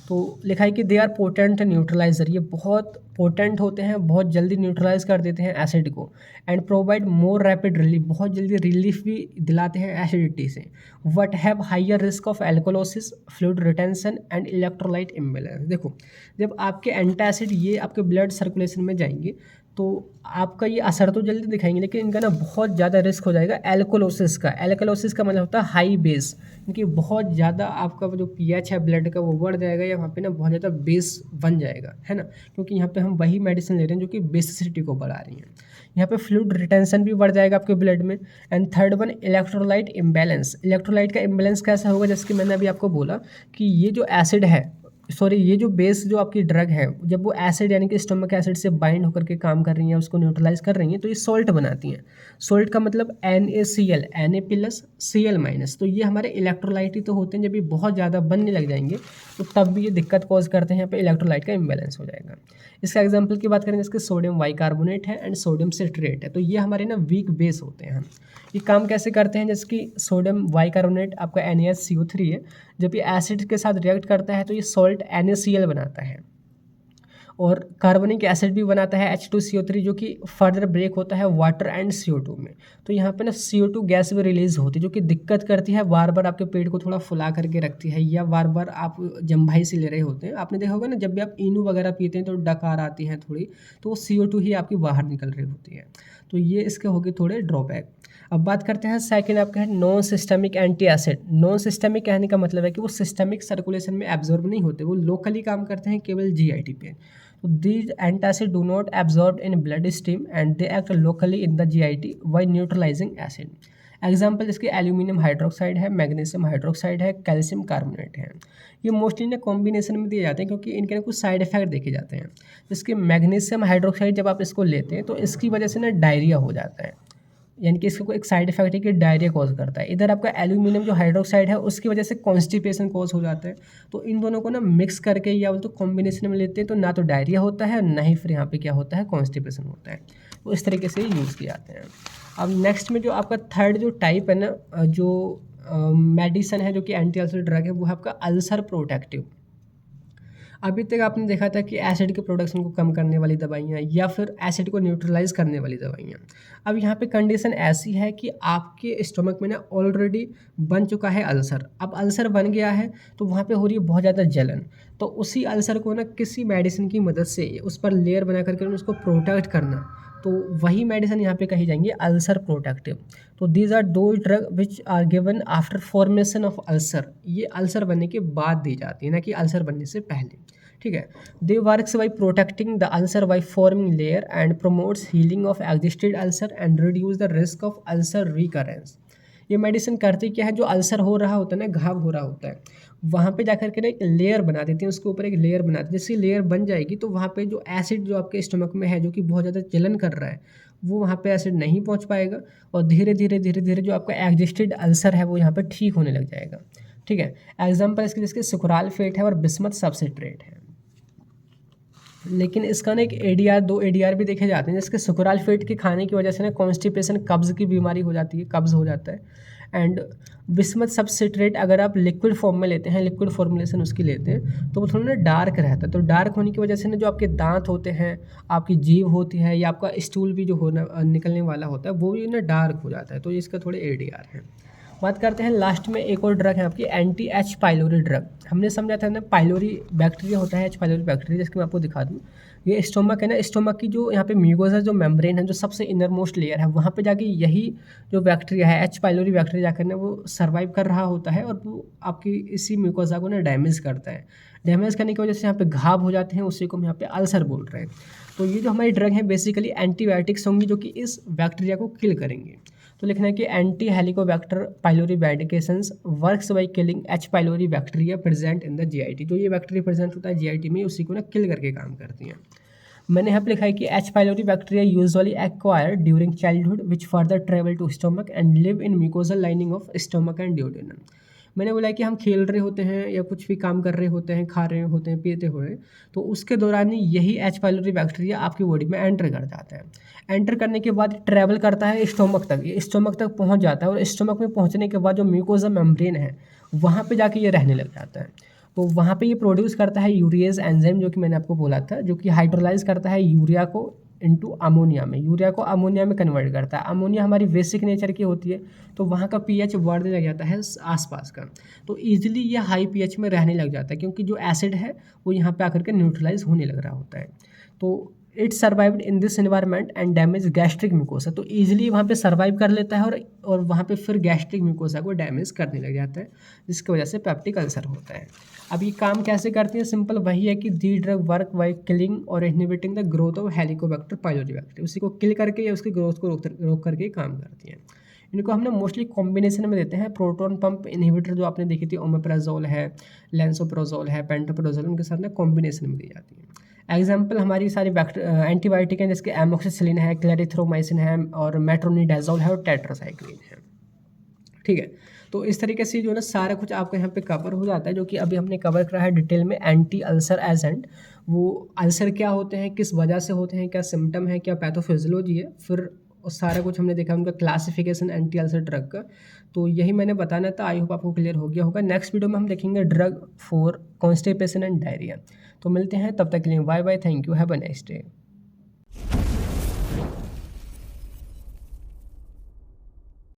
तो लिखा है कि दे आर पोटेंट न्यूट्रलाइजर, ये बहुत पोटेंट होते हैं, बहुत जल्दी न्यूट्रलाइज कर देते हैं एसिड को। And provide more rapid relief, बहुत जल्दी रिलीफ भी दिलाते हैं एसिडिटी से। What have higher risk of alkalosis, fluid retention and electrolyte imbalance. देखो जब आपके एंटासिड ये आपके ब्लड सर्कुलेशन में जाएंगे तो आपका ये असर तो जल्दी दिखाएंगे, लेकिन इनका ना बहुत ज़्यादा रिस्क हो जाएगा एल्कोलोसिस का। एल्कोलोसिस का मतलब होता है हाई बेस, क्योंकि बहुत ज़्यादा आपका जो पीएच है ब्लड का वो बढ़ जाएगा या वहाँ पे ना बहुत ज़्यादा बेस बन जाएगा, है ना, क्योंकि यहाँ पे हम वही मेडिसिन ले रहे हैं जो कि बेसिसिटी को बढ़ा रही हैं। यहाँ पे फ्लूइड रिटेंशन भी बढ़ जाएगा आपके ब्लड में। And third one electrolyte imbalance. Electrolyte का इम्बैलेंस कैसा होगा, जैसे कि मैंने अभी आपको बोला कि ये जो एसिड है ये जो बेस जो आपकी ड्रग है जब वो एसिड यानी कि स्टोमक एसिड से बाइंड होकर के काम कर रही हैं, उसको न्यूट्रलाइज कर रही हैं, तो ये सॉल्ट बनाती हैं। सॉल्ट का मतलब NaCl, Na+Cl-। तो ये हमारे इलेक्ट्रोलाइट ही तो होते हैं, जब ये बहुत ज़्यादा बनने लग जाएंगे तो तब भी ये दिक्कत कॉज करते हैं, यहाँ पे इलेक्ट्रोलाइट का इम्बैलेंस हो जाएगा। इसका एग्जाम्पल की बात करें जिसके सोडियम बाइकार्बोनेट है एंड सोडियम सिट्रेट है, तो ये हमारे ना वीक बेस होते हैं। ये काम कैसे करते हैं, जैसे कि सोडियम बाइकार्बोनेट आपका NaCO3 है, जब ये एसिड के साथ रिएक्ट करता है तो ये सॉल्ट NaCl बनाता है और कार्बोनिक एसिड भी बनाता है H2CO3 जो कि फर्दर ब्रेक होता है वाटर एंड CO2 में। तो यहाँ पे ना CO2 गैस भी रिलीज होती है जो कि दिक्कत करती है, बार बार आपके पेट को थोड़ा फुला करके रखती है, या बार बार आप जम्भाई से ले रहे होते हैं। आपने देखा होगा ना, जब भी आप इनू वगैरह पीते हैं तो डकार आती है थोड़ी, तो वो CO2 ही आपकी बाहर निकल रही होती है। तो ये इसके होगी थोड़े ड्रॉबैक। अब बात करते हैं सेकंड आपका है non systemic anti acid. Non systemic कहने का मतलब है कि वो सिस्टमिक सर्कुलेशन में एब्जॉर्ब नहीं होते, वो लोकली काम करते हैं केवल GIT पे। तो these antacid do not absorb in blood stream and they act locally in the GIT while neutralizing acid. Example इसके एल्यूमिनियम हाइड्रोक्साइड है, मैग्नीशियम हाइड्रोक्साइड है, कैल्शियम कार्बोनेट है। ये मोस्टली ना कॉम्बिनेशन में दिए जाते हैं क्योंकि इनके ना कुछ साइड इफेक्ट देखे जाते हैं। जिसके मैग्नीशियम हाइड्रोक्साइड जब आप इसको लेते हैं तो इसकी वजह से ना डायरिया हो जाता है, यानी कि इसका एक साइड इफेक्ट है कि डायरिया कॉज करता है। इधर आपका एल्यूमिनियम जो हाइड्रोक्साइड है उसकी वजह से कॉन्स्टिपेशन कॉज हो जाता है। तो इन दोनों को ना मिक्स करके या तो कॉम्बिनेशन में लेते हैं तो ना तो डायरिया होता है, ना ही फिर यहाँ पे क्या होता है, कॉन्स्टिपेशन होता है। तो इस तरीके से यूज़ किए जाते हैं। अब नेक्स्ट में जो आपका थर्ड जो टाइप है ना, जो मेडिसन है जो कि एंटी अल्सर ड्रग है, वो है आपका अल्सर प्रोटेक्टिव। अभी तक आपने देखा था कि एसिड के प्रोडक्शन को कम करने वाली दवाइयाँ या फिर एसिड को न्यूट्रलाइज करने वाली दवाइयाँ। अब यहाँ पे कंडीशन ऐसी है कि आपके स्टमक में ना ऑलरेडी बन चुका है अल्सर। अब अल्सर बन गया है तो वहाँ पे हो रही है बहुत ज़्यादा जलन। तो उसी अल्सर को ना किसी मेडिसिन की मदद से उस पर लेयर बना करके उसको प्रोटेक्ट करना, तो वही मेडिसिन यहाँ पे कही जाएंगी अल्सर प्रोटेक्टिव। तो these are those drug which are given after formation of ulcer. ये अल्सर बनने के बाद दी जाती है, ना कि अल्सर बनने से पहले। ठीक है। They works by protecting the ulcer by forming layer and promotes healing of existed ulcer and reduce the risk of ulcer recurrence. ये मेडिसिन करती क्या है, जो अल्सर हो रहा होता है ना, घाव हो रहा होता है, वहाँ पे जाकर के ना एक लेयर बना देती हैं, उसके ऊपर एक लेयर बना देती है। जैसे लेयर बन जाएगी तो वहाँ पे जो एसिड जो आपके स्टमक में है जो कि बहुत ज़्यादा जलन कर रहा है, वो वहाँ पे एसिड नहीं पहुँच पाएगा और धीरे धीरे जो आपका एग्जिस्टेड अल्सर है वो यहाँ पे ठीक होने लग जाएगा। ठीक है। एग्जाम्पल इसके जिसके सुकराल फेट है और बिस्मथ सबसिट्रेट है। लेकिन इसका ना एक ADR 2 ADR भी देखे जाते हैं, जिसके सुकराल फेट के खाने की वजह से ना कॉन्स्टिपेशन कब्ज़ की बीमारी हो जाती है, कब्ज़ हो जाता है। एंड बिस्मथ सबसिट्रेट अगर आप लिक्विड फॉर्म में लेते हैं, लिक्विड फॉर्मुलेशन उसकी लेते हैं, तो वो थोड़ा ना डार्क रहता है। तो डार्क होने की वजह से ना जो आपके दांत होते हैं, आपकी जीभ होती है, या आपका स्टूल भी जो होना निकलने वाला होता है वो भी ना डार्क हो जाता है। तो इसका थोड़े ADR है। बात करते हैं लास्ट में एक और ड्रग है आपकी एंटी H पाइलोरी ड्रग। हमने समझा था ना, पाइलोरी बैक्टीरिया होता है, H पाइलोरी बैक्टीरिया, जिसकी मैं आपको दिखा दूँ। ये स्टोमक है ना, स्टोमक की जो यहाँ पे म्यूकोसा जो मेम्ब्रेन है, जो सबसे इनर मोस्ट लेयर है, वहाँ पे जाके यही जो बैक्टीरिया है H पाइलोरी बैक्टीरिया जाकर ना वो सर्वाइव कर रहा होता है और वो आपकी इसी म्यूकोसा को ना डैमेज करता है। डैमेज करने की वजह से यहाँ पे घाव हो जाते हैं, उसी को हम यहाँ पे अल्सर बोल रहे हैं। तो ये जो हमारी ड्रग है बेसिकली एंटीबायोटिक्स होंगी जो कि इस बैक्टीरिया को किल करेंगे। तो लिखना है कि anti Helicobacter pylori medications works by killing H pylori bacteria present in the GIT। जो ये बैक्टीरिया प्रेजेंट होता है GIT में, उसी को ना किल करके काम करती हैं। मैंने यहाँ पे लिखा है कि H pylori bacteria usually acquired during childhood which further travel to stomach and live in mucosal lining of stomach and duodenum. मैंने बोला कि हम खेल रहे होते हैं या कुछ भी काम कर रहे होते हैं, खा रहे होते हैं, पीते हुए, तो उसके दौरान ही यही H पाइलोरी बैक्टीरिया आपकी बॉडी में एंटर कर जाता है। एंटर करने के बाद ट्रैवल करता है स्टोमक तक, ये स्टोमक तक पहुंच जाता है और स्टोमक में पहुंचने के बाद जो म्यूकोजा मेम्ब्रेन है वहाँ पे जाके ये रहने लग जाता है। तो वहाँ पे ये प्रोड्यूस करता है यूरिएज एंजाइम, जो कि मैंने आपको बोला था, जो कि हाइड्रोलाइज करता है यूरिया को इनटू अमोनिया में, यूरिया को अमोनिया में कन्वर्ट करता है। अमोनिया हमारी बेसिक नेचर की होती है, तो वहाँ का pH बढ़ने लग जाता है आसपास का, तो ईजिली ये हाई pH में रहने लग जाता है क्योंकि जो एसिड है वो यहाँ पे आकर के न्यूट्रलाइज होने लग रहा होता है। तो it survived in this environment and damage gastric mucosa. तो ईजिली वहाँ पे सर्वाइव कर लेता है और वहाँ पे फिर गैस्ट्रिक म्यूकोसा को डैमेज करने लग जाता है, जिसकी वजह से पेप्टिक अल्सर होता है। अब ये काम कैसे करती है, सिंपल वही है कि the drug work by killing और inhibiting the growth of Helicobacter pylori bacteria. उसी को किल करके या उसकी ग्रोथ को रोक करके काम करती हैं। इनको हमने मोस्टली कॉम्बिनेशन में देते हैं। प्रोटॉन पंप इनहिबिटर जो आपने देखी थी, ओमेप्राजोल है, लेंसोप्राजोल है, पेंटोप्राजोल, उनके साथ में कॉम्बिनेशन में दी जाती है। एग्जाम्पल हमारी सारी एंटीबायोटिक हैं, जिसके एमोक्सिसिलिन है, क्लैरिथ्रोमाइसिन है और मेट्रोनिडाजोल है और टेट्रासाइक्लिन है। ठीक है। तो इस तरीके से जो है ना सारा कुछ आपका यहाँ पे कवर हो जाता है, जो कि अभी हमने कवर करा है डिटेल में। एंटी अल्सर एजेंट, वो अल्सर क्या होते हैं, किस वजह से होते हैं, क्या सिम्टम है, क्या पैथोफिजियोलॉजी है, फिर सारा कुछ हमने देखा उनका क्लासिफिकेशन एंटी अल्सर ड्रग का। तो यही मैंने बताना था। आई होप आपको क्लियर हो गया होगा। नेक्स्ट वीडियो में हम देखेंगे drug for constipation and diarrhoea. तो मिलते हैं, तब तक के लिए bye bye, thank you, have a nice day.